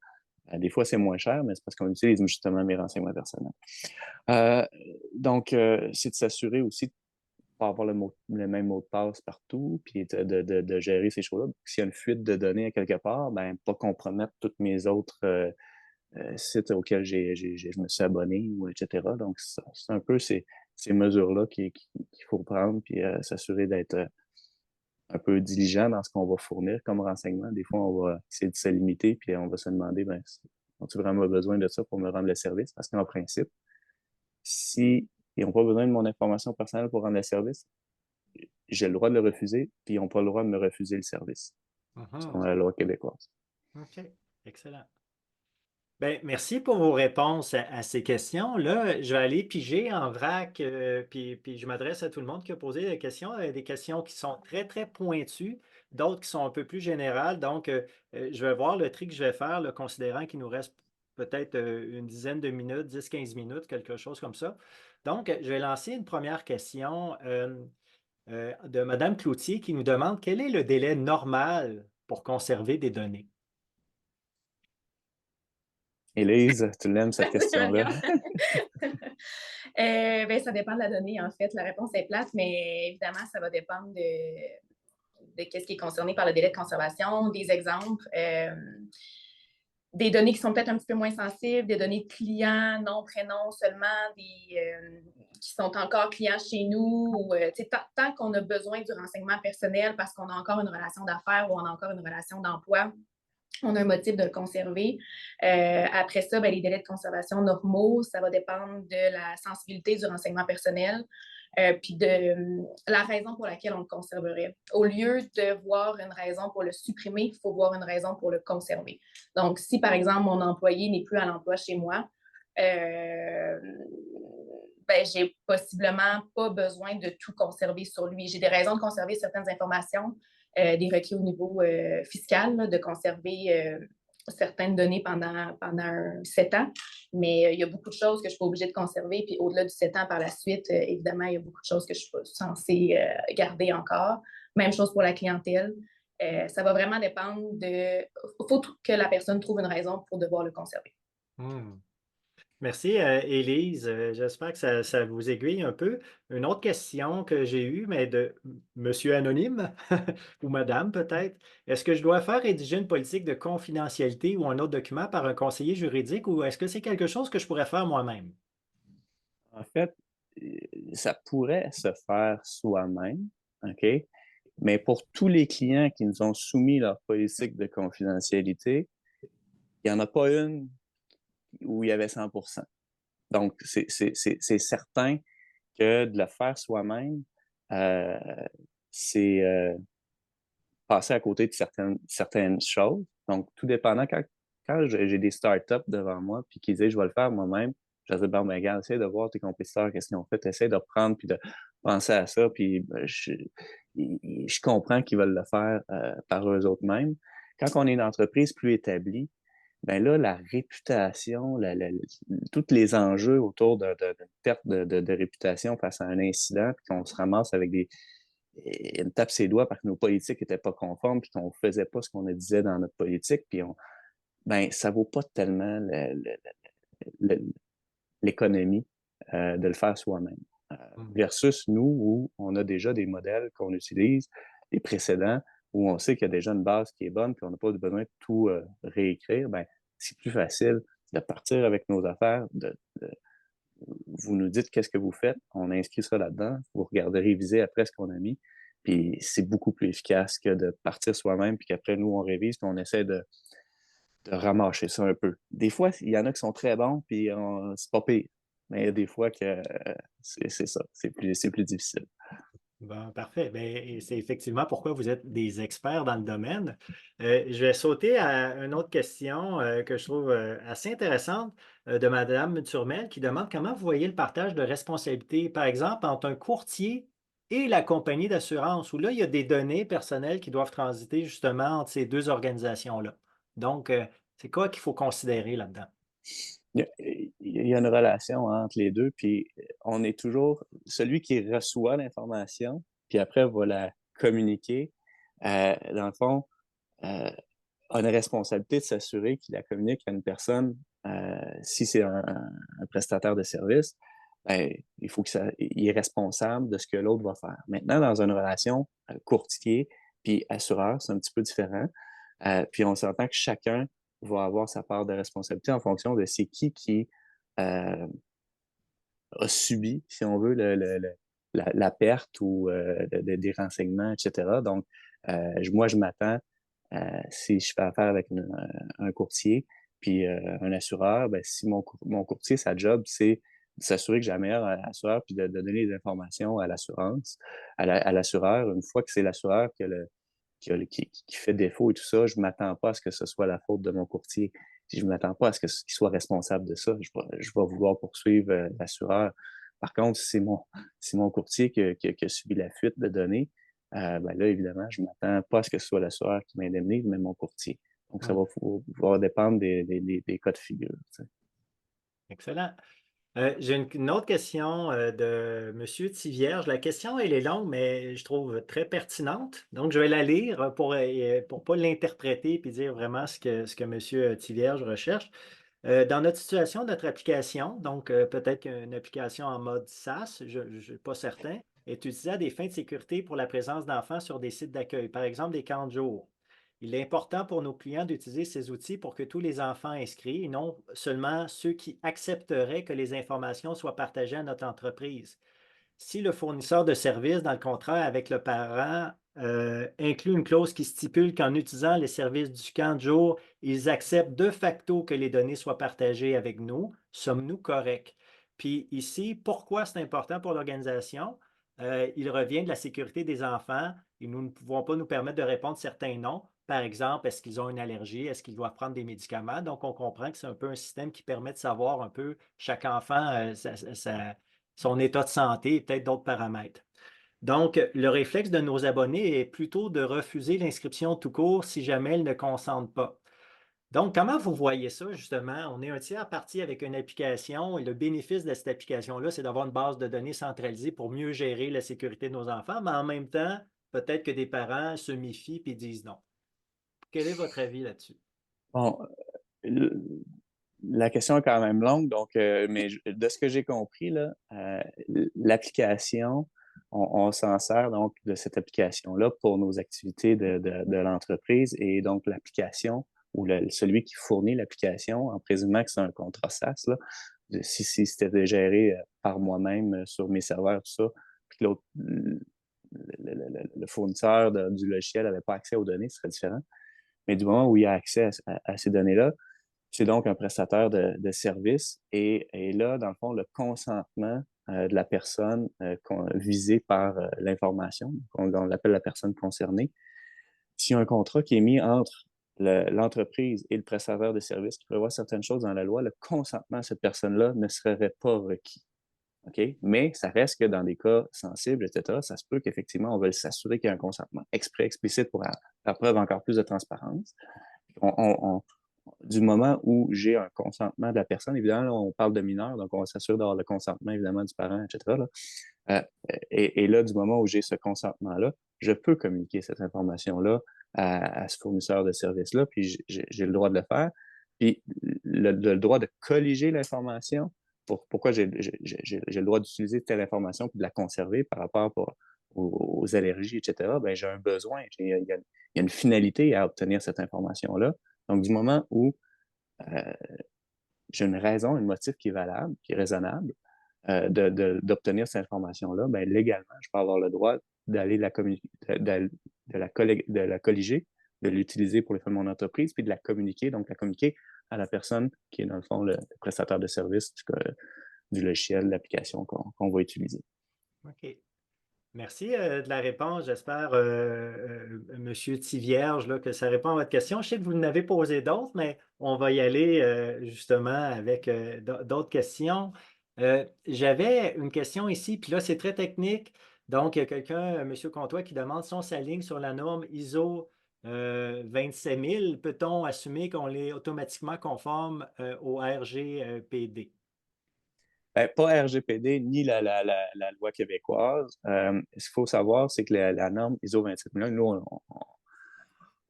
Des fois, c'est moins cher, mais c'est parce qu'on utilise justement mes renseignements personnels. Euh, donc, c'est de s'assurer aussi de ne pas avoir le même mot de passe partout, puis de gérer ces choses-là. S'il y a une fuite de données à quelque part, ben, pas compromettre toutes mes autres sites auxquels je me suis abonné, ou etc. Donc, c'est un peu ces mesures-là qu'il faut prendre, puis s'assurer d'être un peu diligent dans ce qu'on va fournir comme renseignement. Des fois, on va essayer de se limiter, puis on va se demander, ben, ont-ils vraiment besoin de ça pour me rendre le service? Parce qu'en principe, si ils n'ont pas besoin de mon information personnelle pour rendre le service, j'ai le droit de le refuser, puis ils n'ont pas le droit de me refuser le service, selon la loi québécoise. OK, excellent. Ben, merci pour vos réponses à ces questions. Là, je vais aller piger en vrac, puis je m'adresse à tout le monde qui a posé des questions qui sont très, très pointues, d'autres qui sont un peu plus générales. Donc, je vais voir le tri que je vais faire, là, considérant qu'il nous reste peut-être une dizaine de minutes, 10, 15 minutes, quelque chose comme ça. Donc, je vais lancer une première question de Madame Cloutier qui nous demande quel est le délai normal pour conserver des données? Élise, tu l'aimes cette question-là? Marianne. Ben, ça dépend de la donnée, en fait. La réponse est plate, mais évidemment, ça va dépendre de ce qui est concerné par le délai de conservation, des exemples, des données qui sont peut-être un petit peu moins sensibles, des données de clients, nom, prénom seulement, qui sont encore clients chez nous, ou tant qu'on a besoin du renseignement personnel parce qu'on a encore une relation d'affaires ou on a encore une relation d'emploi, on a un motif de le conserver. Après ça, ben, les délais de conservation normaux, ça va dépendre de la sensibilité du renseignement personnel, puis de la raison pour laquelle on le conserverait. Au lieu de voir une raison pour le supprimer, il faut voir une raison pour le conserver. Donc, si par exemple, mon employé n'est plus à l'emploi chez moi, ben, j'ai possiblement pas besoin de tout conserver sur lui. J'ai des raisons de conserver certaines informations, des requis au niveau fiscal, là, de conserver certaines données pendant 7 ans. Mais il y a beaucoup de choses que je ne suis pas obligée de conserver. Puis au-delà du 7 ans par la suite, évidemment, il y a beaucoup de choses que je ne suis pas censée garder encore. Même chose pour la clientèle. Ça va vraiment dépendre de... Il faut que la personne trouve une raison pour devoir le conserver. Hmm. Merci, Élise. J'espère que ça vous aiguille un peu. Une autre question que j'ai eue, mais de Monsieur Anonyme ou Madame peut-être. Est-ce que je dois faire rédiger une politique de confidentialité ou un autre document par un conseiller juridique ou est-ce que c'est quelque chose que je pourrais faire moi-même? En fait, ça pourrait se faire soi-même, OK? Mais pour tous les clients qui nous ont soumis leur politique de confidentialité, il n'y en a pas une où il y avait 100%. Donc, c'est certain que de le faire soi-même, euh, c'est passer à côté de certaines choses. Donc, tout dépendant, quand j'ai des startups devant moi puis qui disent je vais le faire moi-même, je dis bon, ben, regarde, essaie de voir tes compétiteurs, qu'est-ce qu'ils ont fait, essaie de reprendre puis de penser à ça. Puis ben, je comprends qu'ils veulent le faire par eux autres mêmes. Quand on est une entreprise plus établie, ben là, la réputation, tous les enjeux autour de perte de réputation face à un incident, puis qu'on se ramasse avec une tape ses doigts parce que nos politiques n'étaient pas conformes, puis qu'on ne faisait pas ce qu'on disait dans notre politique, puis ben, ça vaut pas tellement l'économie de le faire soi-même. Versus nous, où on a déjà des modèles qu'on utilise, des précédents, où on sait qu'il y a déjà une base qui est bonne, puis on n'a pas besoin de tout réécrire, ben, c'est plus facile de partir avec nos affaires, vous nous dites qu'est-ce que vous faites, on inscrit ça là-dedans, vous regardez réviser après ce qu'on a mis, puis c'est beaucoup plus efficace que de partir soi-même, puis qu'après nous, on révise, puis on essaie de ramasser ça un peu. Des fois, il y en a qui sont très bons, puis c'est pas pire. Mais il y a des fois que c'est ça, c'est plus difficile. Bon, parfait. Ben, et c'est effectivement pourquoi vous êtes des experts dans le domaine. Je vais sauter à une autre question que je trouve assez intéressante de Madame Turmel qui demande comment vous voyez le partage de responsabilités, par exemple, entre un courtier et la compagnie d'assurance, où là, il y a des données personnelles qui doivent transiter justement entre ces deux organisations-là. Donc, c'est quoi qu'il faut considérer là-dedans? Il y a une relation entre les deux, puis on est toujours celui qui reçoit l'information, puis après va la communiquer. Dans le fond, a une responsabilité de s'assurer qu'il la communique à une personne. Si c'est un prestataire de service, ben, il faut il est responsable de ce que l'autre va faire. Maintenant, dans une relation courtier puis assureur, c'est un petit peu différent. Puis on s'entend que chacun va avoir sa part de responsabilité en fonction de c'est qui euh, a subi, si on veut, la perte ou des renseignements, etc. Donc, moi, je m'attends, si je fais affaire avec un courtier, puis un assureur, ben, si mon courtier, sa job, c'est de s'assurer que j'ai la meilleure assureur, puis de donner les informations à l'assurance, à l'assureur. Une fois que c'est l'assureur qui fait défaut et tout ça, je ne m'attends pas à ce que ce soit la faute de mon courtier. si je ne m'attends pas à ce qu'il soit responsable de ça, je vais vouloir poursuivre l'assureur. Par contre, si c'est mon courtier qui a subi la fuite de données, ben là, évidemment, je ne m'attends pas à ce que ce soit l'assureur qui m'indemnise, mais mon courtier. Donc, ça va pouvoir dépendre des cas de figure. Tu sais. Excellent. J'ai une autre question de M. Tivierge. La question, elle est longue, mais je trouve très pertinente. Donc, je vais la lire pour ne pas l'interpréter et dire vraiment ce que M. Tivierge recherche. Dans notre situation, notre application, donc peut-être qu'une application en mode SaaS, je ne suis pas certain, est utilisée à des fins de sécurité pour la présence d'enfants sur des sites d'accueil, par exemple des camps de jour. Il est important pour nos clients d'utiliser ces outils pour que tous les enfants inscrits, et non seulement ceux qui accepteraient que les informations soient partagées à notre entreprise. Si le fournisseur de services dans le contrat avec le parent inclut une clause qui stipule qu'en utilisant les services du camp de jour, ils acceptent de facto que les données soient partagées avec nous, sommes-nous corrects? Puis ici, pourquoi c'est important pour l'organisation? Il revient de la sécurité des enfants et nous ne pouvons pas nous permettre de répondre certains non. Par exemple, est-ce qu'ils ont une allergie? Est-ce qu'ils doivent prendre des médicaments? Donc, on comprend que c'est un peu un système qui permet de savoir un peu chaque enfant, son état de santé et peut-être d'autres paramètres. Donc, le réflexe de nos abonnés est plutôt de refuser l'inscription tout court si jamais elle ne consente pas. Donc, comment vous voyez ça, justement? On est un tiers parti avec une application et le bénéfice de cette application-là, c'est d'avoir une base de données centralisée pour mieux gérer la sécurité de nos enfants, mais en même temps, peut-être que des parents se méfient et disent non. Quel est votre avis là-dessus? Bon, le- la question est quand même longue, donc, mais de ce que j'ai compris, là, l'application, on s'en sert donc de cette application-là pour nos activités de l'entreprise et donc l'application ou celui qui fournit l'application, en présumant que c'est un contrat SaaS, là, si c'était géré par moi-même sur mes serveurs, tout ça, puis que le fournisseur du logiciel n'avait pas accès aux données, ce serait différent. Mais du moment où il y a accès à ces données-là, c'est donc un prestataire de service et là, dans le fond, le consentement de la personne visée par l'information, on l'appelle la personne concernée. S'il y a un contrat qui est mis entre l'entreprise et le prestataire de service qui prévoit certaines choses dans la loi, le consentement de cette personne-là ne serait pas requis. OK? Mais ça reste que dans des cas sensibles, etc., ça se peut qu'effectivement, on veuille s'assurer qu'il y a un consentement exprès, explicite pour faire preuve encore plus de transparence. On, on, du moment où j'ai un consentement de la personne, évidemment, là, on parle de mineur, donc on va s'assurer d'avoir le consentement, évidemment, du parent, etc. Là. Euh, et là, du moment où j'ai ce consentement-là, je peux communiquer cette information-là à ce fournisseur de service-là, puis j'ai le droit de le faire. Puis le droit de colliger l'information, pourquoi j'ai le droit d'utiliser telle information puis de la conserver par rapport aux allergies, etc., ben, j'ai un besoin, il y a une finalité à obtenir cette information-là. Donc, du moment où euh, j'ai une raison, un motif qui est valable, qui est raisonnable, d'obtenir cette information-là, ben, légalement, je peux avoir le droit d'aller de la colliger, de l'utiliser pour les fins de mon entreprise, puis de la communiquer, donc la communiquer à la personne qui est, dans le fond, le prestataire de service du logiciel, de l'application qu'on va utiliser. OK. Merci de la réponse. J'espère, Monsieur Tivierge, là, que ça répond à votre question. Je sais que vous en avez posé d'autres, mais on va y aller justement avec d'autres questions. J'avais une question ici, puis là, c'est très technique. Donc, il y a quelqu'un, Monsieur Comtois, qui demande si on s'aligne sur la norme ISO 27000, peut-on assumer qu'on est automatiquement conforme au RGPD? Ben, pas RGPD ni la loi québécoise. Ce qu'il faut savoir, c'est que la norme ISO 27001, nous,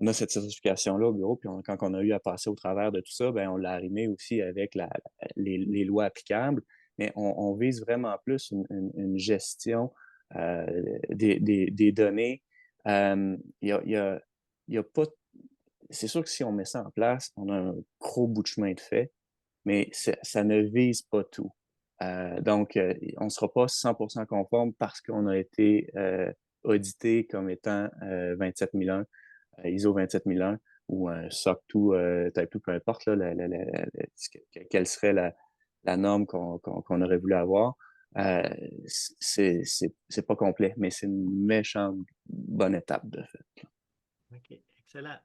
on a cette certification-là au bureau, puis quand on a eu à passer au travers de tout ça, ben, on l'a arrimé aussi avec les lois applicables, mais on vise vraiment plus une gestion des données. Il y a pas... C'est sûr que si on met ça en place, on a un gros bout de chemin de fait, mais ça ne vise pas tout. Donc, on ne sera pas 100% conforme parce qu'on a été audité comme étant 27001, ISO 27001 ou un SOC 2, Type 2, peu importe là, quelle serait la norme qu'on aurait voulu avoir. C'est pas complet, mais c'est une méchante bonne étape de fait. OK, excellent.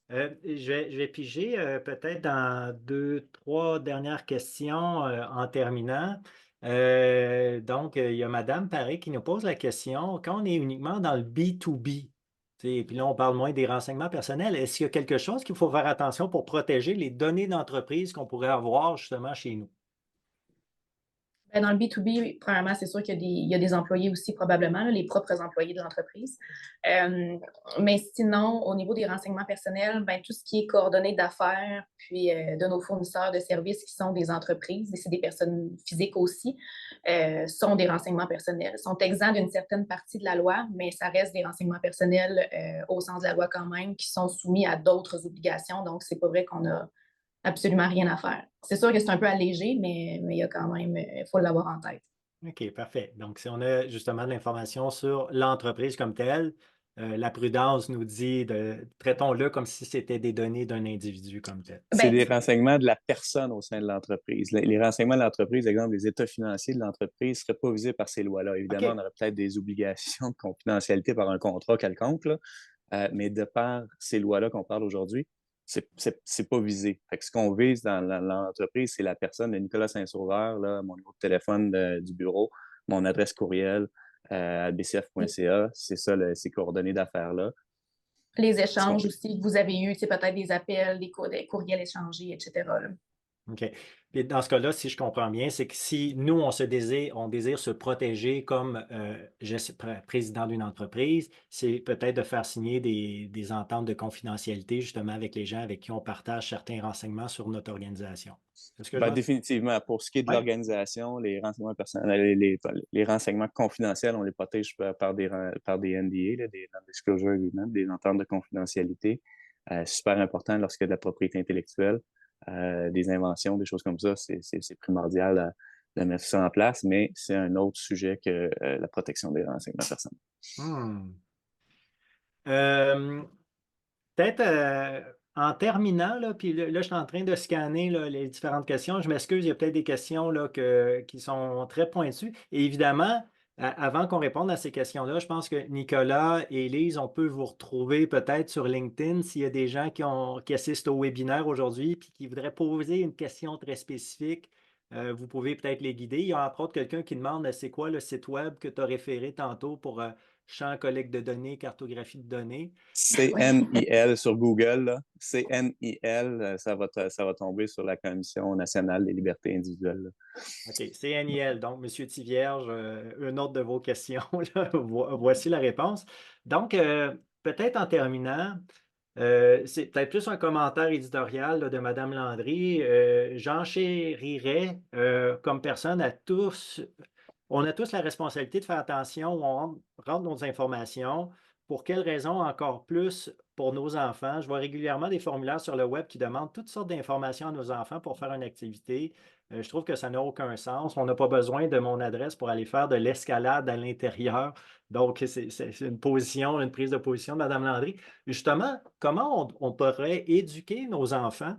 Je vais piger peut-être dans deux, trois dernières questions en terminant. Donc, il y a Madame Paré qui nous pose la question, quand on est uniquement dans le B2B, et puis là, on parle moins des renseignements personnels, est-ce qu'il y a quelque chose qu'il faut faire attention pour protéger les données d'entreprise qu'on pourrait avoir justement chez nous? Ben, dans le B2B, premièrement, c'est sûr qu'il y a des employés aussi, probablement, là, les propres employés de l'entreprise. Mais sinon, au niveau des renseignements personnels, ben, tout ce qui est coordonnées d'affaires, puis de nos fournisseurs de services qui sont des entreprises, et c'est des personnes physiques aussi, sont des renseignements personnels. Sont exempts d'une certaine partie de la loi, mais ça reste des renseignements personnels au sens de la loi quand même, qui sont soumis à d'autres obligations. Donc, c'est pas vrai qu'on a absolument rien à faire. C'est sûr que c'est un peu allégé, mais il y a quand même, il faut l'avoir en tête. OK, parfait. Donc, si on a justement de l'information sur l'entreprise comme telle, la prudence nous dit de traitons-le comme si c'était des données d'un individu comme tel. C'est Ben, des renseignements de la personne au sein de l'entreprise. Les renseignements de l'entreprise, exemple, les états financiers de l'entreprise, ne seraient pas visés par ces lois-là. Évidemment, on OK, aurait peut-être des obligations de confidentialité par un contrat quelconque, là, mais de par ces lois-là qu'on parle aujourd'hui, c'est pas visé. Fait que ce qu'on vise dans l'entreprise, c'est la personne de Nicolas Saint-Sauveur, là, mon numéro de téléphone du bureau, mon adresse courriel à bcf.ca, c'est ça, ces coordonnées d'affaires-là. les Ce qu'on- échanges aussi que vous avez eus, peut-être des appels, des courriels échangés, etc. là. OK. Puis dans ce cas-là, si je comprends bien, c'est que si nous, on désire se protéger comme président d'une entreprise, c'est peut-être de faire signer des ententes de confidentialité justement avec les gens avec qui on partage certains renseignements sur notre organisation. Est-ce que je Ben, vois? définitivement, pour ce qui est de Oui. l'organisation, les renseignements personnels, les renseignements confidentiels, on les protège par des NDA, là, des Non-Disclosure Agreements, des ententes de confidentialité. Super important lorsqu'il y a de la propriété intellectuelle, des inventions, des choses comme ça. C'est primordial de mettre ça en place, mais c'est un autre sujet que la protection des renseignements personnels. Hmm. Euh, Peut-être en terminant, là, puis là, je suis en train de scanner là, les différentes questions. Je m'excuse, il y a peut-être des questions là, qui sont très pointues. Et évidemment, avant qu'on réponde à ces questions-là, je pense que Nicolas et Élise, on peut vous retrouver peut-être sur LinkedIn s'il y a des gens qui assistent au webinaire aujourd'hui puis qui voudraient poser une question très spécifique. Vous pouvez peut-être les guider. Il y a entre autres quelqu'un qui demande c'est quoi le site web que tu as référé tantôt pour champ collecte de données, cartographie de données. Oui. CNIL sur Google, là. CNIL, ça va tomber sur la Commission nationale des libertés individuelles, là. OK, CNIL, donc Monsieur Tivierge, une autre de vos questions, là. Voici la réponse. Donc, peut-être en terminant, c'est peut-être plus un commentaire éditorial là, de Madame Landry. J'enchérirais comme personne à tous. On a tous la responsabilité de faire attention où on rentre nos informations. Pour quelles raisons encore plus pour nos enfants? Je vois régulièrement des formulaires sur le web qui demandent toutes sortes d'informations à nos enfants pour faire une activité. Je trouve que ça n'a aucun sens. On n'a pas besoin de mon adresse pour aller faire de l'escalade à l'intérieur. Donc, c'est une position, une prise de position de Mme Landry. Justement, comment on pourrait éduquer nos enfants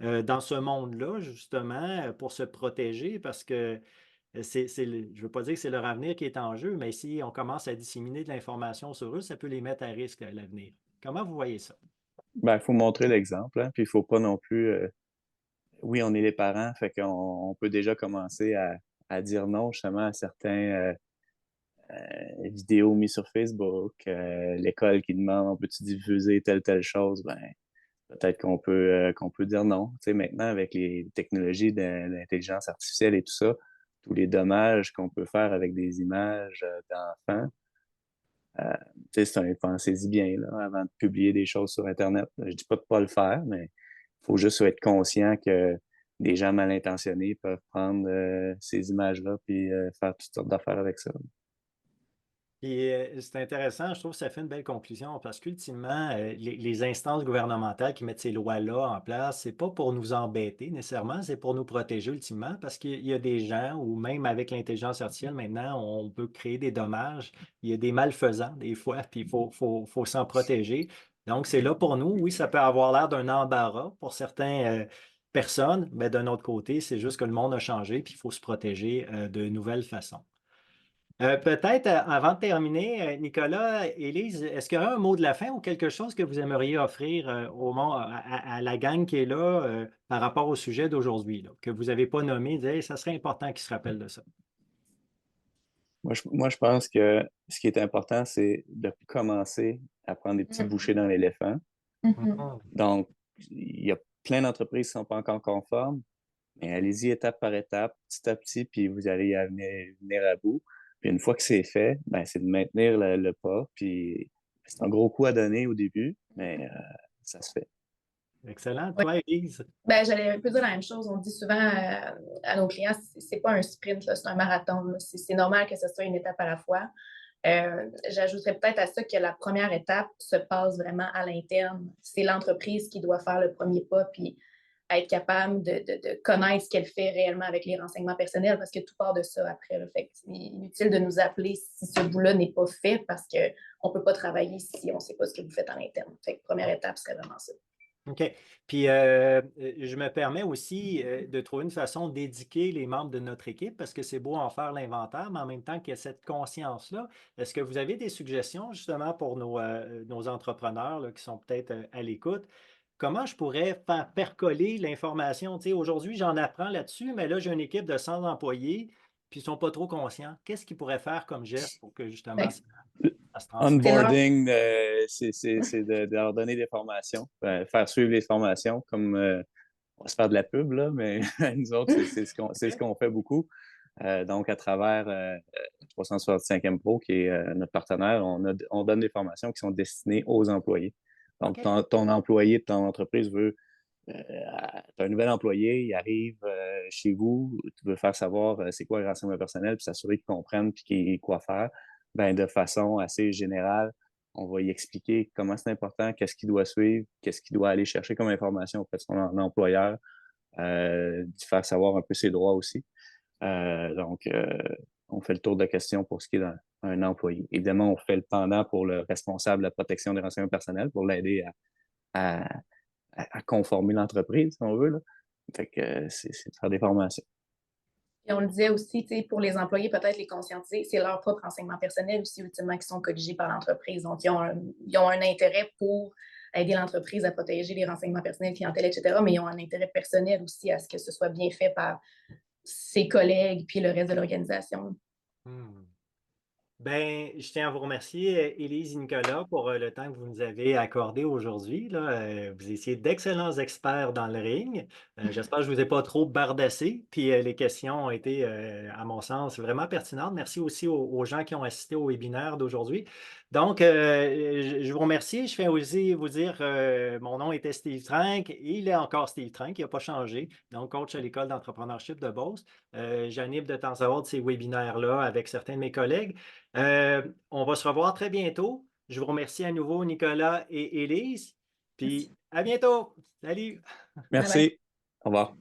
dans ce monde-là, justement, pour se protéger? Parce que je ne veux pas dire que c'est leur avenir qui est en jeu, mais si on commence à disséminer de l'information sur eux, ça peut les mettre à risque à l'avenir. Comment vous voyez ça? Ben, il faut montrer l'exemple, hein, puis il faut pas non plus. Oui, on est les parents, fait qu'on on peut déjà commencer à dire non justement à certains vidéos mises sur Facebook, l'école qui demande peux-tu diffuser telle chose, ben peut-être qu'on peut dire non. Tu sais, maintenant, avec les technologies de l'intelligence artificielle et tout ça, tous les dommages qu'on peut faire avec des images d'enfants, euh, tu sais, pensez-y bien là, avant de publier des choses sur Internet. Je dis pas de pas le faire, mais il faut juste être conscient que des gens mal intentionnés peuvent prendre ces images-là puis faire toutes sortes d'affaires avec ça. Et c'est intéressant, je trouve que ça fait une belle conclusion parce qu'ultimement, les instances gouvernementales qui mettent ces lois-là en place, c'est pas pour nous embêter nécessairement, c'est pour nous protéger ultimement parce qu'il y a des gens, ou même avec l'intelligence artificielle maintenant, on peut créer des dommages. Il y a des malfaisants des fois, puis il faut s'en protéger. Donc, c'est là pour nous. Oui, ça peut avoir l'air d'un embarras pour certaines personnes, mais d'un autre côté, c'est juste que le monde a changé, puis il faut se protéger de nouvelles façons. Peut-être avant de terminer, Nicolas, Élise, est-ce qu'il y a un mot de la fin ou quelque chose que vous aimeriez offrir à la gang qui est là par rapport au sujet d'aujourd'hui, là, que vous n'avez pas nommé, dire, ça serait important qu'ils se rappellent de ça. Moi, je pense que ce qui est important, c'est de commencer à prendre des petites bouchées dans l'éléphant. Mhm. Donc, il y a plein d'entreprises qui ne sont pas encore conformes, mais allez-y étape par étape, petit à petit, puis vous allez y venir à bout. Puis une fois que c'est fait, ben, c'est de maintenir le pas. Puis c'est un gros coup à donner au début, mais ça se fait. Excellent. Ouais. Toi, Élise? Ben, j'allais un peu dire la même chose. On dit souvent à nos clients, c'est pas un sprint, là, c'est un marathon. Là. C'est normal que ce soit une étape à la fois. J'ajouterais peut-être à ça que la première étape se passe vraiment à l'interne. C'est l'entreprise qui doit faire le premier pas, puis être capable de connaître ce qu'elle fait réellement avec les renseignements personnels, parce que tout part de ça après. Là. Fait que c'est inutile de nous appeler si ce bout-là n'est pas fait, parce qu'on ne peut pas travailler si on ne sait pas ce que vous faites à l'interne. Fait que première étape serait vraiment ça. OK. Puis, je me permets aussi de trouver une façon d'éduquer les membres de notre équipe parce que c'est beau en faire l'inventaire, mais en même temps qu'il y a cette conscience-là. Est-ce que vous avez des suggestions justement pour nos entrepreneurs là, qui sont peut-être à l'écoute? Comment je pourrais faire percoler l'information? Tu sais, aujourd'hui, j'en apprends là-dessus, mais là, j'ai une équipe de 100 employés, puis ils ne sont pas trop conscients. Qu'est-ce qu'ils pourraient faire comme geste pour que justement Fait ça se transmette? c'est leur Onboarding, c'est de leur donner des formations, faire suivre les formations, comme on va se faire de la pub, là, mais nous autres, c'est ce qu'on fait beaucoup. Donc, à travers 365e Pro, qui est notre partenaire, on donne des formations qui sont destinées aux employés. Donc, OK. ton employé de ton entreprise veut, tu as un nouvel employé, il arrive chez vous, tu veux faire savoir c'est quoi les renseignements personnels, puis s'assurer qu'ils comprennent puis quoi faire. Ben, de façon assez générale, on va y expliquer comment c'est important, qu'est-ce qu'il doit suivre, qu'est-ce qu'il doit aller chercher comme information auprès de son employeur, d'y faire savoir un peu ses droits aussi. Donc, on fait le tour de questions pour ce qui est d'un employé. Évidemment, on fait le pendant pour le responsable de la protection des renseignements personnels pour l'aider à, à conformer l'entreprise, si on veut. Là. Fait que c'est de faire des formations. Et on le disait aussi, pour les employés, peut-être les conscientiser, c'est leur propre renseignement personnel aussi, ultimement, qui sont colligés par l'entreprise. Donc, ils ont un intérêt pour aider l'entreprise à protéger les renseignements personnels, clientèle, etc., mais ils ont un intérêt personnel aussi à ce que ce soit bien fait par ses collègues puis le reste de l'organisation. Hmm. Ben, je tiens à vous remercier, Élise et Nicolas, pour le temps que vous nous avez accordé aujourd'hui. Là. Vous étiez d'excellents experts dans le ring. J'espère que je ne vous ai pas trop bardassé. Puis les questions ont été, à mon sens, vraiment pertinentes. Merci aussi aux gens qui ont assisté au webinaire d'aujourd'hui. Donc, je vous remercie. Je fais aussi vous dire, mon nom était Steve Trank. Il est encore Steve Trank. Il n'a pas changé. Donc, coach à l'École d'entrepreneurship de Beauce. J'anime de temps à autre ces webinaires-là avec certains de mes collègues. On va se revoir très bientôt. Je vous remercie à nouveau, Nicolas et Élise. Merci. Puis à bientôt. Salut! Bye bye. Merci. Au revoir.